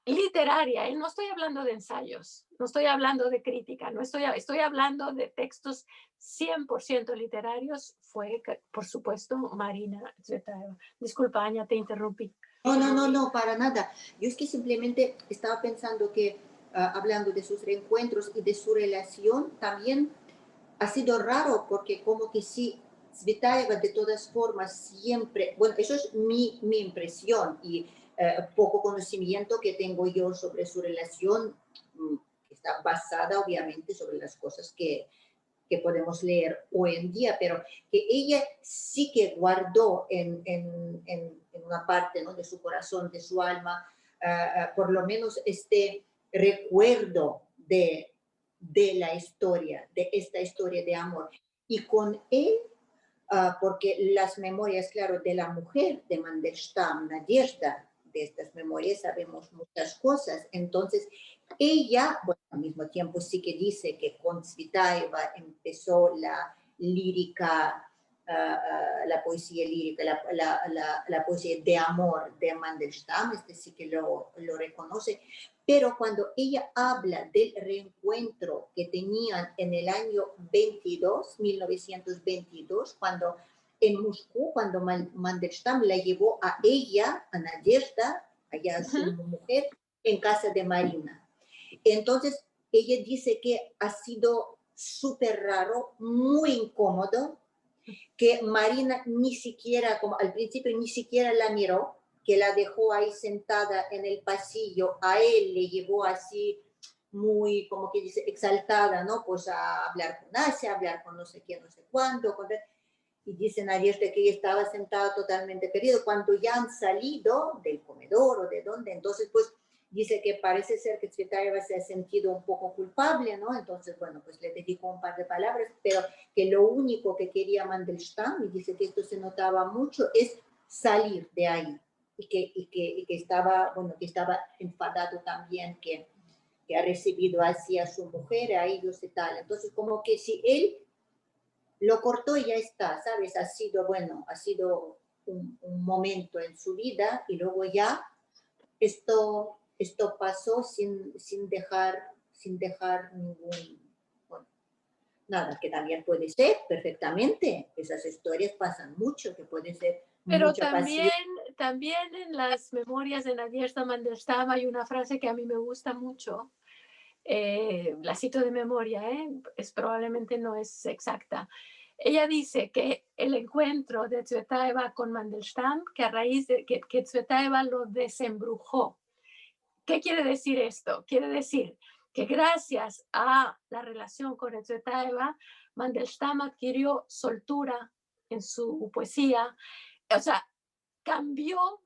literaria, no estoy hablando de ensayos, no estoy hablando de crítica, no estoy hablando de textos 100% literarios, fue, por supuesto, Marina Tsvetaeva. Disculpa, Aña, te interrumpí. No, no, no, no, para nada. Yo es que simplemente estaba pensando que hablando de sus reencuentros y de su relación, también ha sido raro porque como que sí, Tsvetaeva de todas formas siempre, bueno, eso es mi impresión y poco conocimiento que tengo yo sobre su relación, que está basada obviamente sobre las cosas que podemos leer hoy en día, pero que ella sí que guardó en una parte, ¿no?, de su corazón, de su alma, por lo menos este recuerdo de la historia, de esta historia de amor. Y con él, porque las memorias, claro, de la mujer de Mandelstam, Nadezhda, de estas memorias sabemos muchas cosas. Entonces, ella, bueno, al mismo tiempo sí que dice que con Tsvetaeva empezó la lírica, la poesía lírica, la poesía de amor de Mandelstam, este sí que lo reconoce, pero cuando ella habla del reencuentro que tenían en el año 22, 1922, cuando en Moscú, cuando Mandelstam la llevó a ella, a Nadezhda, allá a su mujer, en casa de Marina. Entonces, ella dice que ha sido súper raro, muy incómodo, que Marina ni siquiera, como al principio, ni siquiera la miró, que la dejó ahí sentada en el pasillo, a él le llevó así muy, como que dice, exaltada, ¿no? Pues a hablar con Asia, a hablar con no sé quién, no sé cuándo, y dice Nadezhda que ella estaba sentada totalmente perdida. Cuando ya han salido del comedor o de dónde, entonces pues dice que parece ser que Tsvetaeva se ha sentido un poco culpable, ¿no? Entonces, bueno, pues le dedicó un par de palabras, pero que lo único que quería Mandelstam, y dice que esto se notaba mucho, es salir de ahí. Y que estaba, bueno, que estaba enfadado también, que ha recibido así a su mujer, a ellos y tal. Entonces, como que si él lo cortó y ya está, ¿sabes? Ha sido, bueno, ha sido un momento en su vida y luego ya esto pasó sin dejar ningún, bueno, nada, que también puede ser perfectamente, esas historias pasan mucho, que puede ser Pero mucha pasión. también en las memorias de Nadezhda Mandelstam hay una frase que a mí me gusta mucho, la cito de memoria, probablemente no es exacta. Ella dice que el encuentro de Tsvetaeva con Mandelstam, que a raíz de que Tsvetaeva lo desembrujó. ¿Qué quiere decir esto? Quiere decir que gracias a la relación con Tsvetaeva, Mandelstam adquirió soltura en su poesía. O sea, cambió,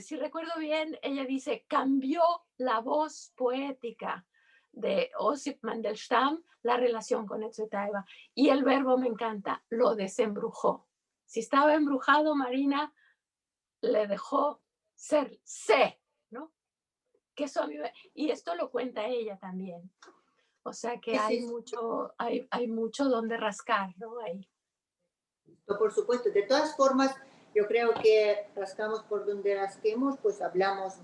si recuerdo bien, ella dice, cambió la voz poética de Osip Mandelstam, la relación con Tsvetaeva. Y el verbo me encanta, lo desembrujó. Si estaba embrujado, Marina le dejó sé, ¿no? Que eso y esto lo cuenta ella también. O sea que hay mucho donde rascar, ¿no? Ahí. Por supuesto, de todas formas, yo creo que rascamos por donde rasquemos, pues hablamos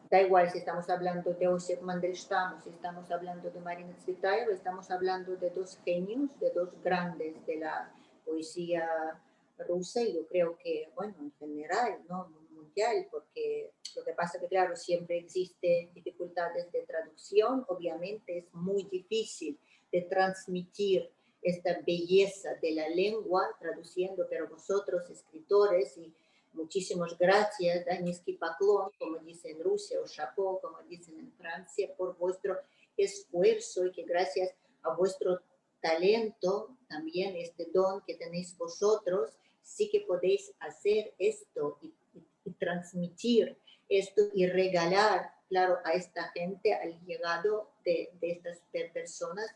da igual si estamos hablando de Osip Mandelstam o si estamos hablando de Marina Tsvetaeva, estamos hablando de dos genios, de dos grandes de la poesía rusa y yo creo que, bueno, en general, ¿no? Mundial, porque lo que pasa que, claro, siempre existen dificultades de traducción, obviamente es muy difícil de transmitir esta belleza de la lengua traduciendo, pero vosotros, escritores, y muchísimas gracias, Daniski Paklon, como dicen en Rusia, o Chapeau, como dicen en Francia, por vuestro esfuerzo y que gracias a vuestro talento, también este don que tenéis vosotros, sí que podéis hacer esto y transmitir esto y regalar, claro, a esta gente, al llegado de estas personas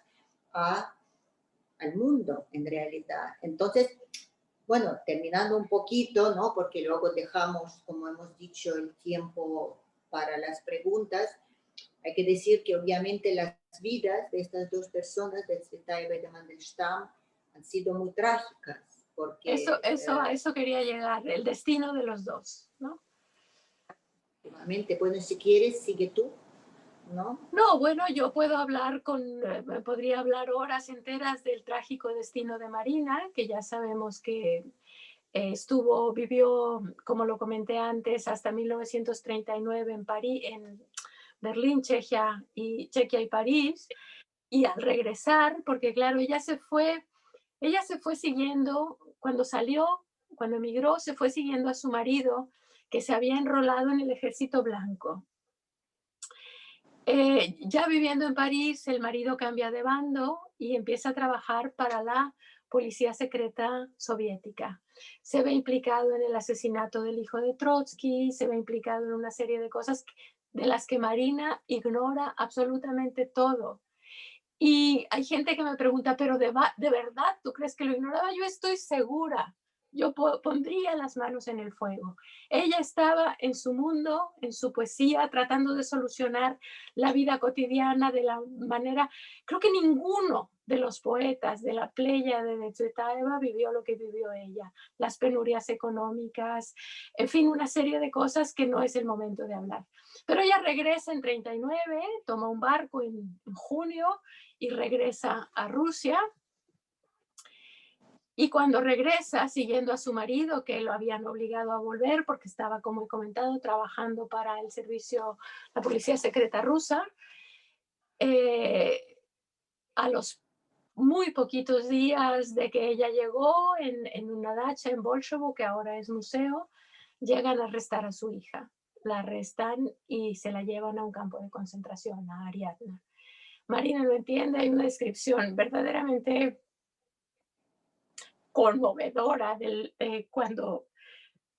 a, al mundo en realidad. Entonces, bueno, terminando un poquito, ¿no? Porque luego dejamos, como hemos dicho, el tiempo para las preguntas. Hay que decir que obviamente las vidas de estas dos personas, de Tsvetaeva y de Mandelstam, han sido muy trágicas, porque A eso quería llegar, el destino de los dos, ¿no? obviamente, bueno, si quieres, sigue tú, ¿no? No, bueno, yo puedo hablar podría hablar horas enteras del trágico destino de Marina, que ya sabemos que vivió, como lo comenté antes, hasta 1939 en París, en Berlín, Chequia y París, y al regresar, porque claro, ella se fue siguiendo, cuando emigró, se fue siguiendo a su marido, que se había enrolado en el Ejército Blanco. Ya viviendo en París, el marido cambia de bando y empieza a trabajar para la policía secreta soviética. Se ve implicado en el asesinato del hijo de Trotsky, se ve implicado en una serie de cosas de las que Marina ignora absolutamente todo. Y hay gente que me pregunta, pero ¿de verdad tú crees que lo ignoraba? Yo estoy segura. Yo pondría las manos en el fuego. Ella estaba en su mundo, en su poesía, tratando de solucionar la vida cotidiana de la manera. Creo que ninguno de los poetas de la pléyade de Tsvetaeva vivió lo que vivió ella. Las penurias económicas, en fin, una serie de cosas que no es el momento de hablar. Pero ella regresa en 39, toma un barco en junio y regresa a Rusia. Y cuando regresa, siguiendo a su marido, que lo habían obligado a volver porque estaba, como he comentado, trabajando para el servicio, la policía secreta rusa, eh, a los muy poquitos días de que ella llegó en una dacha en Bolshovo, que ahora es museo, llegan a arrestar a su hija. La arrestan y se la llevan a un campo de concentración, a Ariadna. Marina no entiende, hay una descripción verdaderamente conmovedora cuando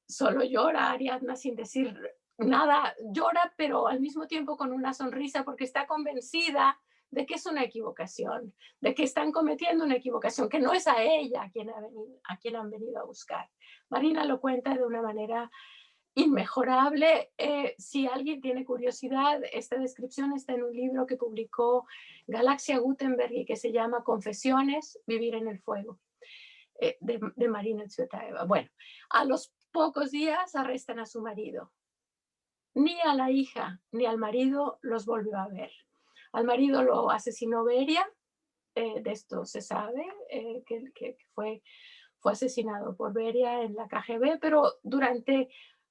solo llora Ariadna sin decir nada, llora pero al mismo tiempo con una sonrisa porque está convencida de que es una equivocación, de que están cometiendo una equivocación, que no es a ella a quien han venido a buscar. Marina lo cuenta de una manera inmejorable. Si alguien tiene curiosidad, esta descripción está en un libro que publicó Galaxia Gutenberg y que se llama Confesiones, Vivir en el Fuego, de Marina Tsvetaeva. Bueno, a los pocos días arrestan a su marido. Ni a la hija ni al marido los volvió a ver. Al marido lo asesinó Beria, de esto se sabe, que fue asesinado por Beria en la KGB, pero durante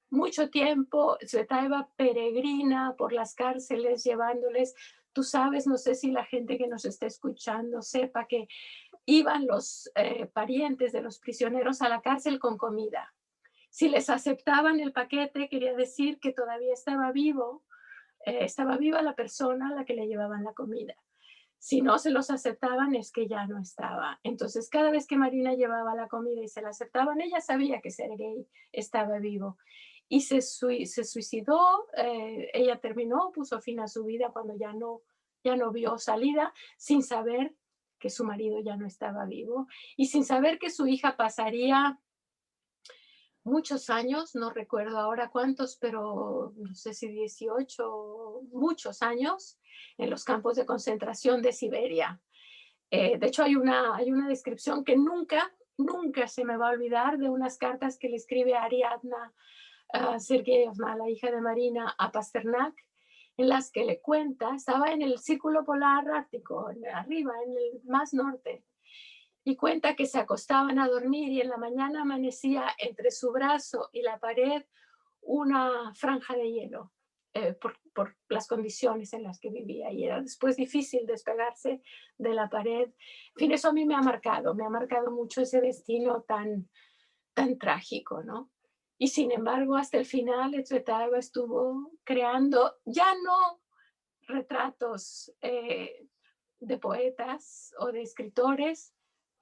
mucho tiempo Tsvetaeva peregrina por las cárceles llevándoles, tú sabes, no sé si la gente que nos está escuchando sepa que iban los parientes de los prisioneros a la cárcel con comida. Si les aceptaban el paquete, quería decir que todavía estaba viva la persona a la que le llevaban la comida. Si no se los aceptaban es que ya no estaba. Entonces, cada vez que Marina llevaba la comida y se la aceptaban, ella sabía que Sergei estaba vivo. Y se suicidó, ella terminó, puso fin a su vida cuando ya no vio salida, sin saber que su marido ya no estaba vivo y sin saber que su hija pasaría muchos años, no recuerdo ahora cuántos, pero no sé si 18, muchos años, en los campos de concentración de Siberia. De hecho, hay una descripción que nunca se me va a olvidar de unas cartas que le escribe Ariadna Sergeyevna, la hija de Marina, a Pasternak, en las que le cuenta, estaba en el círculo polar ártico, arriba, en el más norte, y cuenta que se acostaban a dormir y en la mañana amanecía entre su brazo y la pared una franja de hielo, por las condiciones en las que vivía y era después difícil despegarse de la pared. En fin, eso a mí me ha marcado mucho ese destino tan trágico, ¿no? Y sin embargo, hasta el final, Tsvetaeva estuvo creando ya no retratos de poetas o de escritores,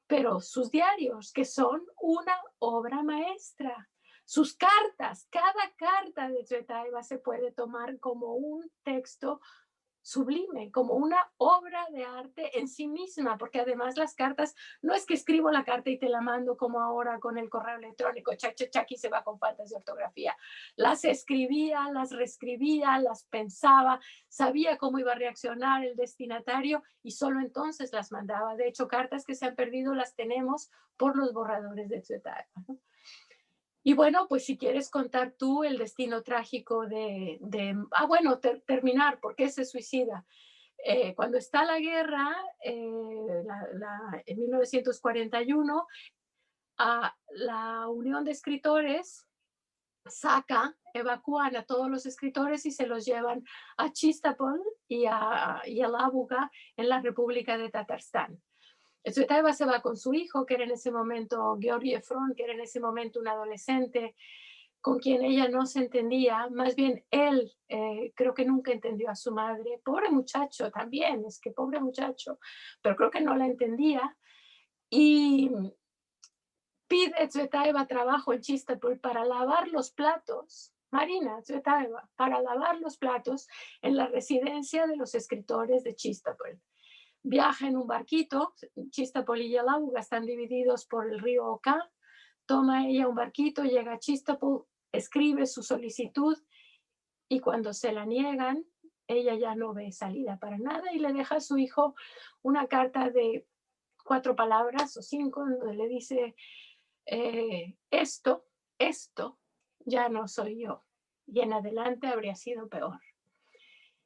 pero sus diarios, que son una obra maestra. Sus cartas, cada carta de Tsvetaeva se puede tomar como un texto sublime, como una obra de arte en sí misma, porque además las cartas, no es que escribo la carta y te la mando como ahora con el correo electrónico, chac, chac, chac, y se va con faltas de ortografía. Las escribía, las reescribía, las pensaba, sabía cómo iba a reaccionar el destinatario y solo entonces las mandaba. De hecho, cartas que se han perdido las tenemos por los borradores de Tsvetaeva, ¿no? Y bueno, pues si quieres contar tú el destino trágico bueno, terminar, ¿por qué se suicida? Cuando está la guerra, en 1941, la Unión de Escritores evacúan a todos los escritores y se los llevan a Chistopol y a Labuga en la República de Tatarstán. Tsvetaeva se va con su hijo, que era en ese momento Georgi Efron, que era en ese momento un adolescente con quien ella no se entendía. Más bien él creo que nunca entendió a su madre. Pobre muchacho también, es que pobre muchacho, pero creo que no la entendía. Y pide Tsvetaeva trabajo en Chistopol para lavar los platos. Marina Tsvetaeva, para lavar los platos en la residencia de los escritores de Chistopol. Viaja en un barquito, Chistopol y Yelabuga están divididos por el río Oka, toma ella un barquito, llega a Chistopol, escribe su solicitud y cuando se la niegan, ella ya no ve salida para nada y le deja a su hijo una carta de 4 palabras o 5, donde le dice, esto ya no soy yo y en adelante habría sido peor.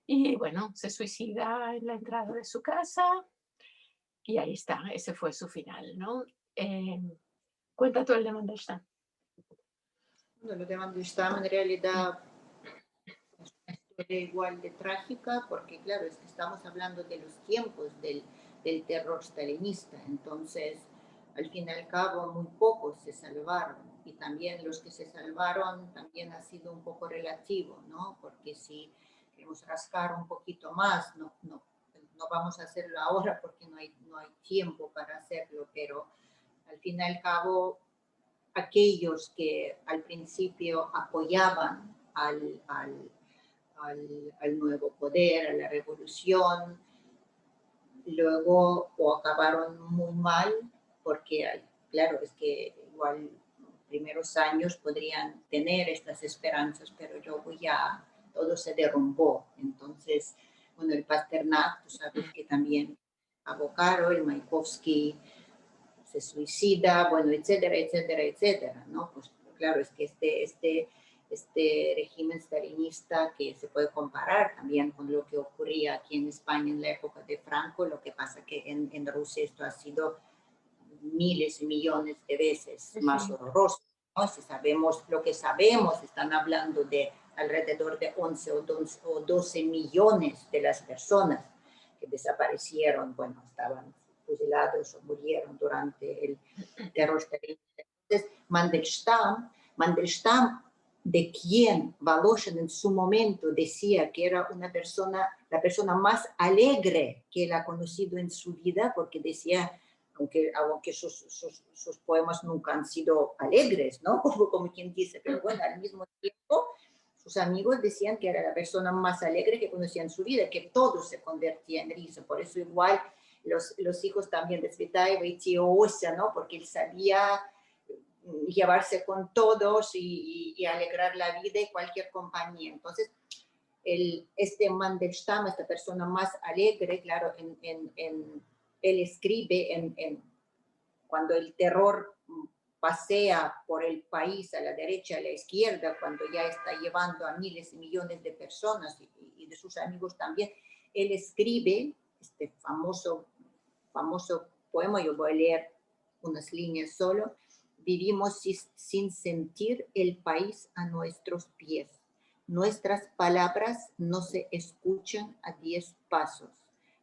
Y bueno, se suicida en la entrada de su casa y ahí está, ese fue su final, ¿no? Cuenta tú el de Mandelstam. Bueno, lo de Mandelstam en realidad es una historia igual de trágica, porque claro, es que estamos hablando de los tiempos del terror stalinista, entonces al fin y al cabo muy pocos se salvaron, y también los que se salvaron también ha sido un poco relativo, ¿no? Porque si queremos rascar un poquito más, no vamos a hacerlo ahora porque no hay tiempo para hacerlo, pero al fin y al cabo aquellos que al principio apoyaban al nuevo poder, a la revolución, luego o acabaron muy mal, porque claro, es que igual primeros años podrían tener estas esperanzas, pero luego ya todo se derrumbó. Entonces, bueno, el Pasternak, tú sabes que también abocado, el Mayakovsky se suicida, bueno, etcétera, etcétera, etcétera, ¿no? Pues claro, es que este régimen stalinista, que se puede comparar también con lo que ocurría aquí en España en la época de Franco, lo que pasa que en Rusia esto ha sido miles y millones de veces más horroroso, ¿no? Si sabemos lo que sabemos, están hablando de alrededor de 11 o 12 millones de las personas que desaparecieron, bueno, estaban fusilados o murieron durante el terror stalinista. Entonces, Mandelstam, de quien Voloshin en su momento decía que era la persona más alegre que él ha conocido en su vida, porque decía, aunque sus poemas nunca han sido alegres, ¿no? Como quien dice, pero bueno, al mismo tiempo sus amigos decían que era la persona más alegre que conocía en su vida, que todo se convertía en risa. Por eso igual los hijos también de Tsvetaeva y tío Osia, ¿no? Porque él sabía llevarse con todos y alegrar la vida y cualquier compañía. Entonces, este Mandelstam, esta persona más alegre, claro, él escribe cuando el terror pasea por el país a la derecha, a la izquierda, cuando ya está llevando a miles y millones de personas y de sus amigos también, él escribe este famoso poema, yo voy a leer unas líneas solo: vivimos sin sentir el país a nuestros pies. Nuestras palabras no se escuchan a 10 pasos.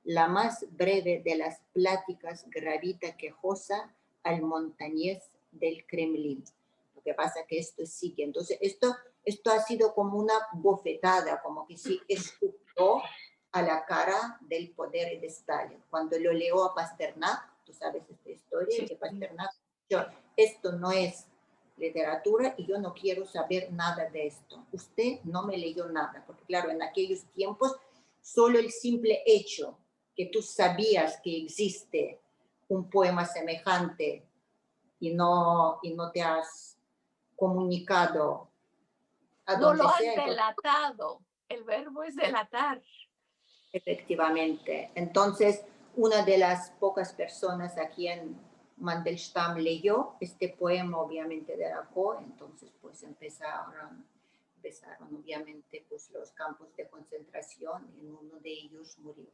La más breve de las pláticas gravita quejosa al montañés del Kremlin. Lo que pasa es que esto sigue. Entonces, esto ha sido como una bofetada, como que sí escupió a la cara del poder de Stalin. Cuando lo leo a Pasternak, tú sabes esta historia, Sí, que sí. Pasternak, esto no es literatura y yo no quiero saber nada de esto. Usted no me leyó nada, porque claro, en aquellos tiempos solo el simple hecho que tú sabías que existe un poema semejante y no te has comunicado a No lo donde has sea, entonces delatado. El verbo es delatar. efectivamente. Entonces, una de las pocas personas a quien Mandelstam leyó este poema, obviamente de Araujo, entonces pues empezaron obviamente pues los campos de concentración y en uno de ellos murió.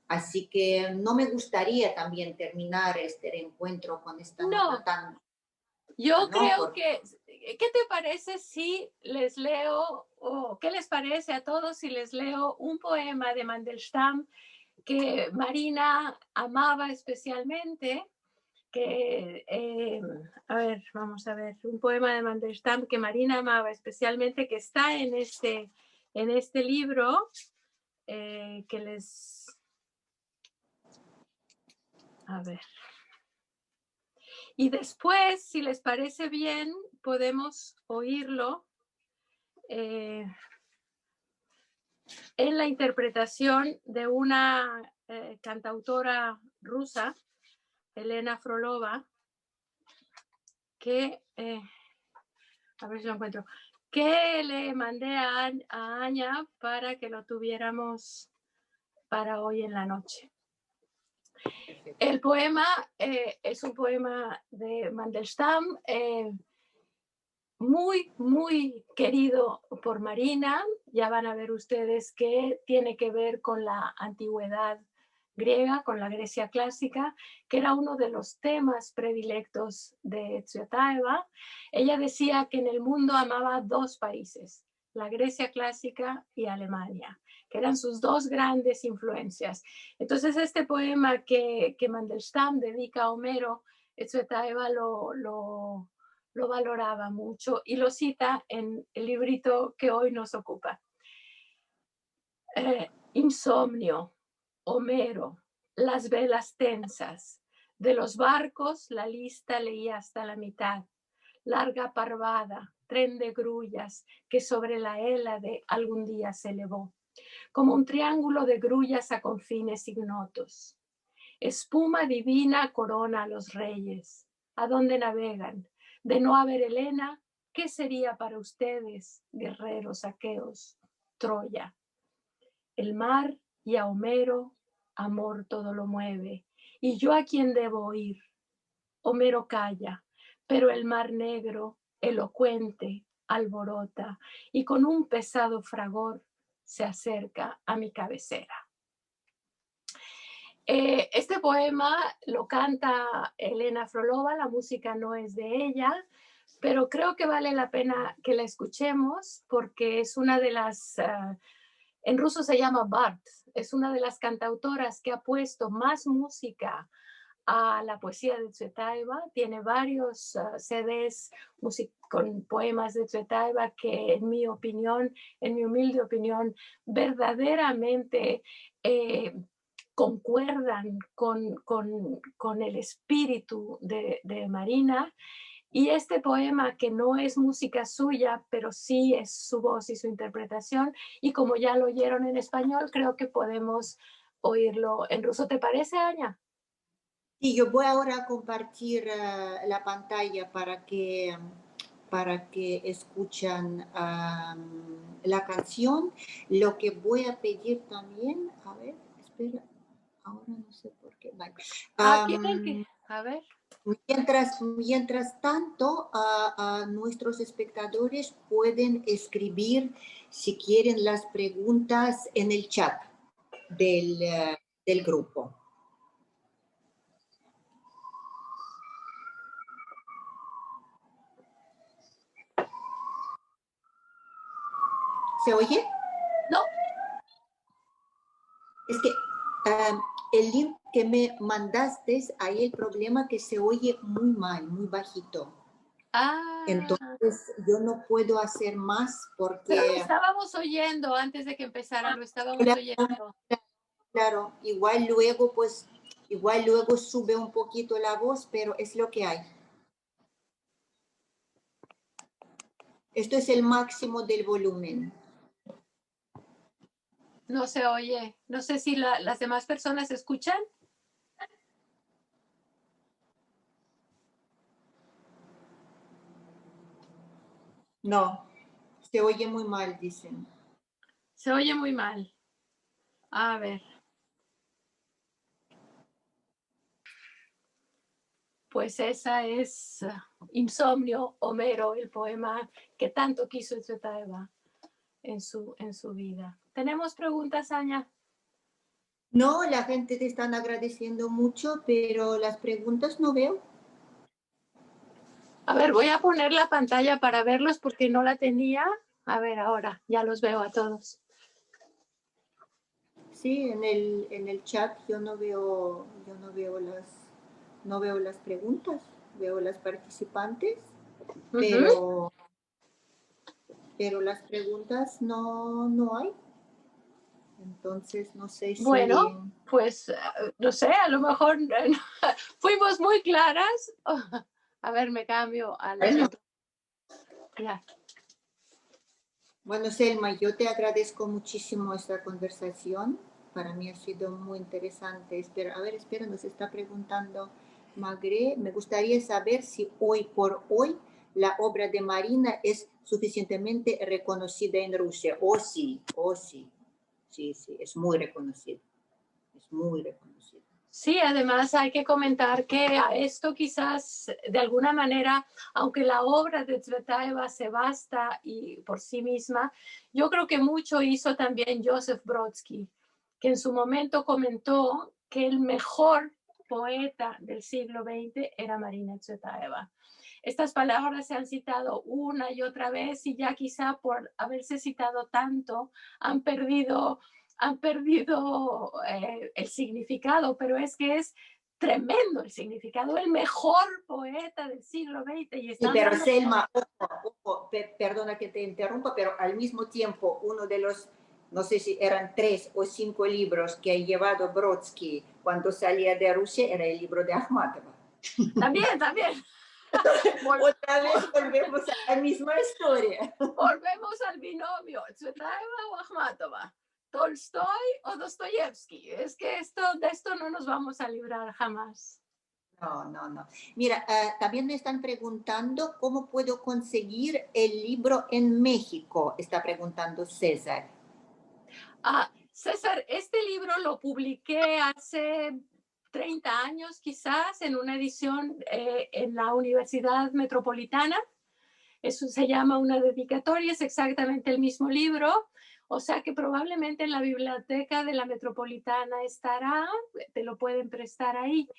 Así que no me gustaría también terminar este encuentro con esta nota No, tan, yo ¿no? creo Porque que, ¿qué te parece si les leo, o qué les parece a todos si les leo un poema de Mandelstam que Marina amaba especialmente? Que, a ver, vamos a ver, un poema de Mandelstam que Marina amaba especialmente, que está en este libro, que les... A ver. Y después, si les parece bien, podemos oírlo en la interpretación de una cantautora rusa, Elena Frolova, que, a ver si lo encuentro, que le mandé a Aña para que lo tuviéramos para hoy en la noche. El poema es un poema de Mandelstam, muy, muy querido por Marina. Ya van a ver ustedes que tiene que ver con la antigüedad griega, con la Grecia clásica, que era uno de los temas predilectos de Tsvetaeva. Ella decía que en el mundo amaba dos países, la Grecia clásica y Alemania, que eran sus dos grandes influencias. Entonces este poema que Mandelstam dedica a Homero, Tsvetaeva lo valoraba mucho y lo cita en el librito que hoy nos ocupa. Insomnio, Homero, las velas tensas. De los barcos la lista leía hasta la mitad. Larga parvada, tren de grullas que sobre la Hélade algún día se elevó, como un triángulo de grullas a confines ignotos. Espuma divina corona a los reyes. ¿A dónde navegan? De no haber Helena, ¿qué sería para ustedes, guerreros aqueos? Troya. El mar y a Homero, amor todo lo mueve. ¿Y yo a quién debo oír? Homero calla, pero el mar negro, elocuente, alborota y con un pesado fragor se acerca a mi cabecera. Este poema lo canta Elena Frolova, la música no es de ella, pero creo que vale la pena que la escuchemos porque es una de las, en ruso se llama Bart, es una de las cantautoras que ha puesto más música a la poesía de Tsvetaeva. Tiene varios CDs con poemas de Tsvetaeva que en mi opinión, en mi humilde opinión, verdaderamente concuerdan con el espíritu de Marina. Y este poema, que no es música suya, pero sí es su voz y su interpretación, y como ya lo oyeron en español, creo que podemos oírlo en ruso. ¿Te parece, Aña? sí, yo voy ahora a compartir la pantalla para que escuchen la canción. Lo que voy a pedir también, a ver, espera, ahora no sé por qué. Vale. ¿Quieren que? A ver. Mientras tanto, nuestros espectadores pueden escribir, si quieren, las preguntas en el chat del grupo. ¿Se oye? No. Es que el link que me mandaste, hay el problema que se oye muy mal, muy bajito. Entonces yo no puedo hacer más porque... Pero lo estábamos oyendo antes de que empezara, lo estábamos oyendo. Claro, igual luego pues Igual luego sube un poquito la voz, pero es lo que hay. Esto es el máximo del volumen. No se oye. No sé si las demás personas escuchan. No, se oye muy mal, dicen. Se oye muy mal. A ver. Pues esa es Insomnio, Homero, el poema que tanto quiso Tsvetaeva en su vida. ¿Tenemos preguntas, Anya? No, la gente te están agradeciendo mucho, pero las preguntas no veo. A ver, voy a poner la pantalla para verlos porque no la tenía. A ver, ahora ya los veo a todos. Sí, en el chat yo no veo las preguntas, veo las participantes, pero las preguntas no hay. Entonces no sé si... Bueno, pues no sé, a lo mejor fuimos muy claras. A ver, me cambio a la otra. Ya. Bueno, Selma, yo te agradezco muchísimo esta conversación. Para mí ha sido muy interesante. Espera, nos está preguntando Magre. Me gustaría saber si hoy por hoy la obra de Marina es suficientemente reconocida en Rusia. Sí. Sí, es muy reconocida. Es muy reconocida. Sí, además hay que comentar que a esto quizás de alguna manera, aunque la obra de Tsvetaeva se basta y por sí misma, yo creo que mucho hizo también Joseph Brodsky, que en su momento comentó que el mejor poeta del siglo XX era Marina Tsvetaeva. Estas palabras se han citado una y otra vez y ya quizá por haberse citado tanto han perdido el significado, pero es que es tremendo el significado, el mejor poeta del siglo XX. Y sí, pero Selma, perdona que te interrumpa, pero al mismo tiempo uno de los, no sé si eran 3 o 5 libros que ha llevado Brodsky cuando salía de Rusia era el libro de Akhmatova. También. Otra vez volvemos a la misma historia. Volvemos al binomio, Tsvetaeva o Akhmatova, Tolstoy o Dostoyevsky. Es que de esto no nos vamos a librar jamás. No. Mira, también me están preguntando cómo puedo conseguir el libro en México, está preguntando César. César, este libro lo publiqué hace 30 años quizás en una edición en la Universidad Metropolitana. Eso se llama una dedicatoria, es exactamente el mismo libro, o sea que probablemente en la biblioteca de la Metropolitana estará, te lo pueden prestar ahí.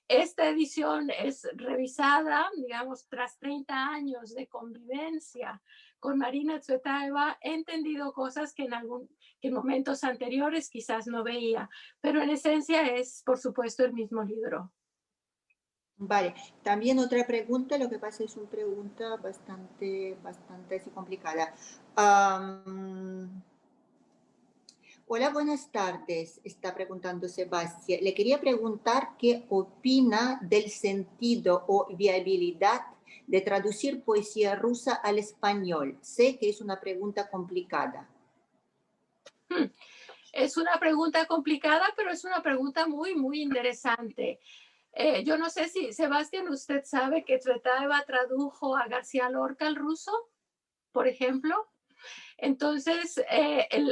Esta edición es revisada, digamos, tras 30 años de convivencia con Marina Tsvetaeva, he entendido cosas que en momentos anteriores quizás no veía, pero en esencia es, por supuesto, el mismo libro. Vale, también otra pregunta, lo que pasa es una pregunta bastante así complicada. Hola, buenas tardes, está preguntando Sebastián. Le quería preguntar qué opina del sentido o viabilidad de traducir poesía rusa al español. Sé que es una pregunta complicada. Es una pregunta complicada, pero es una pregunta muy interesante. Yo no sé si, Sebastián, usted sabe que Tsvetaeva tradujo a García Lorca al ruso, por ejemplo. Entonces,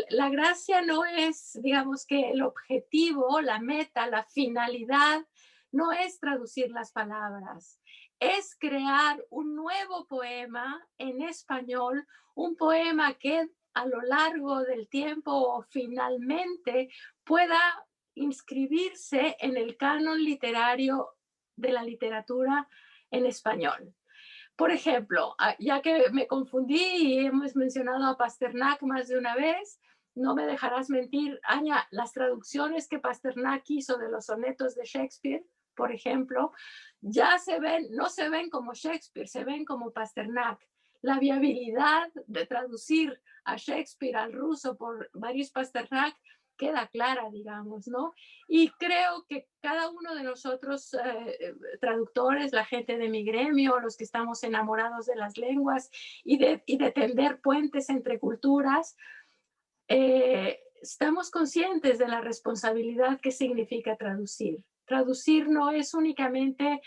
la gracia no es, digamos que el objetivo, la meta, la finalidad, no es traducir las palabras, es crear un nuevo poema en español, un poema que a lo largo del tiempo finalmente pueda inscribirse en el canon literario de la literatura en español. Por ejemplo, ya que me confundí y hemos mencionado a Pasternak más de una vez, no me dejarás mentir, Anya, las traducciones que Pasternak hizo de los sonetos de Shakespeare, por ejemplo, ya no se ven como Shakespeare, se ven como Pasternak. La viabilidad de traducir a Shakespeare al ruso por Boris Pasternak queda clara, digamos, ¿no? Y creo que cada uno de nosotros, traductores, la gente de mi gremio, los que estamos enamorados de las lenguas y de tender puentes entre culturas, estamos conscientes de la responsabilidad que significa traducir. Traducir no es únicamente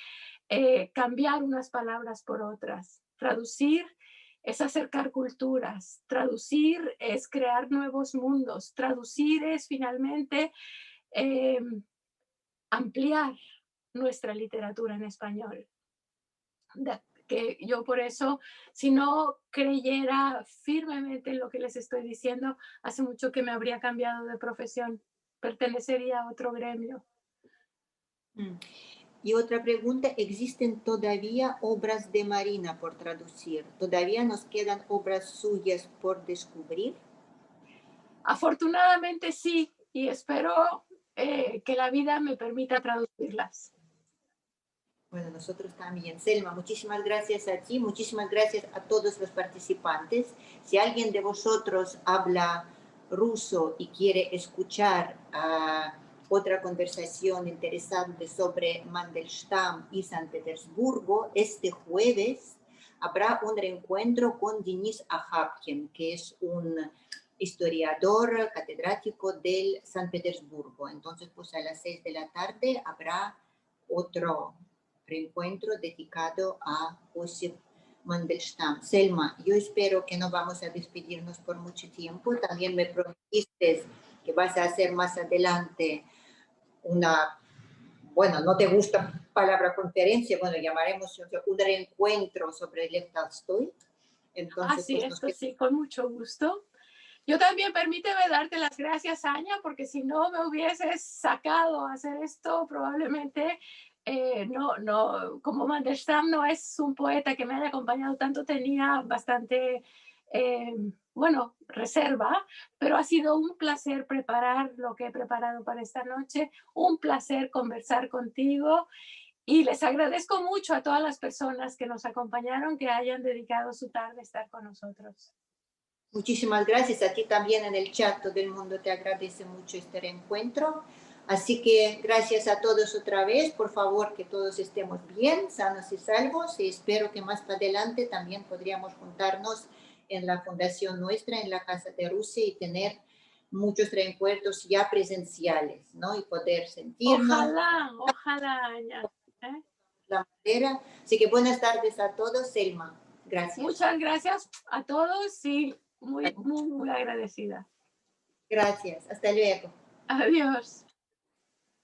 cambiar unas palabras por otras. Traducir es acercar culturas, traducir es crear nuevos mundos, traducir es finalmente eh, ampliar nuestra literatura en español. Que yo por eso, si no creyera firmemente en lo que les estoy diciendo, hace mucho que me habría cambiado de profesión, pertenecería a otro gremio. Mm. Y otra pregunta, ¿existen todavía obras de Marina por traducir? ¿Todavía nos quedan obras suyas por descubrir? Afortunadamente sí, y espero que la vida me permita traducirlas. Bueno, nosotros también. Selma, muchísimas gracias a ti, muchísimas gracias a todos los participantes. Si alguien de vosotros habla ruso y quiere escuchar otra conversación interesante sobre Mandelstam y San Petersburgo, este jueves habrá un reencuentro con Denis Ajapkin, que es un historiador catedrático del San Petersburgo. Entonces, pues a las 6 de la tarde habrá otro reencuentro dedicado a Josip Mandelstam. Selma, yo espero que no vamos a despedirnos por mucho tiempo. También me prometiste que vas a hacer más adelante una, bueno, no te gusta palabra conferencia, bueno, llamaremos un reencuentro sobre Lev Tolstoy. Entonces, Sí, pues, esto sí, con mucho gusto. Yo también permíteme darte las gracias, Anya, porque si no me hubieses sacado a hacer esto, probablemente como Mandelstam no es un poeta que me haya acompañado tanto, tenía bastante, reserva, pero ha sido un placer preparar lo que he preparado para esta noche, un placer conversar contigo y les agradezco mucho a todas las personas que nos acompañaron, que hayan dedicado su tarde a estar con nosotros. Muchísimas gracias a ti también en el chat. Todo el mundo te agradece mucho este reencuentro. Así que gracias a todos otra vez. Por favor, que todos estemos bien, sanos y salvos. Y espero que más adelante también podríamos juntarnos en la fundación nuestra, en la Casa de Rusia, y tener muchos reencuentros ya presenciales, ¿no? Y poder sentirnos. Ojalá, ojalá, Aña. ¿Eh? La madera. Así que buenas tardes a todos, Selma. Gracias. Muchas gracias a todos y muy, muy, muy agradecida. Gracias. Hasta luego. Adiós.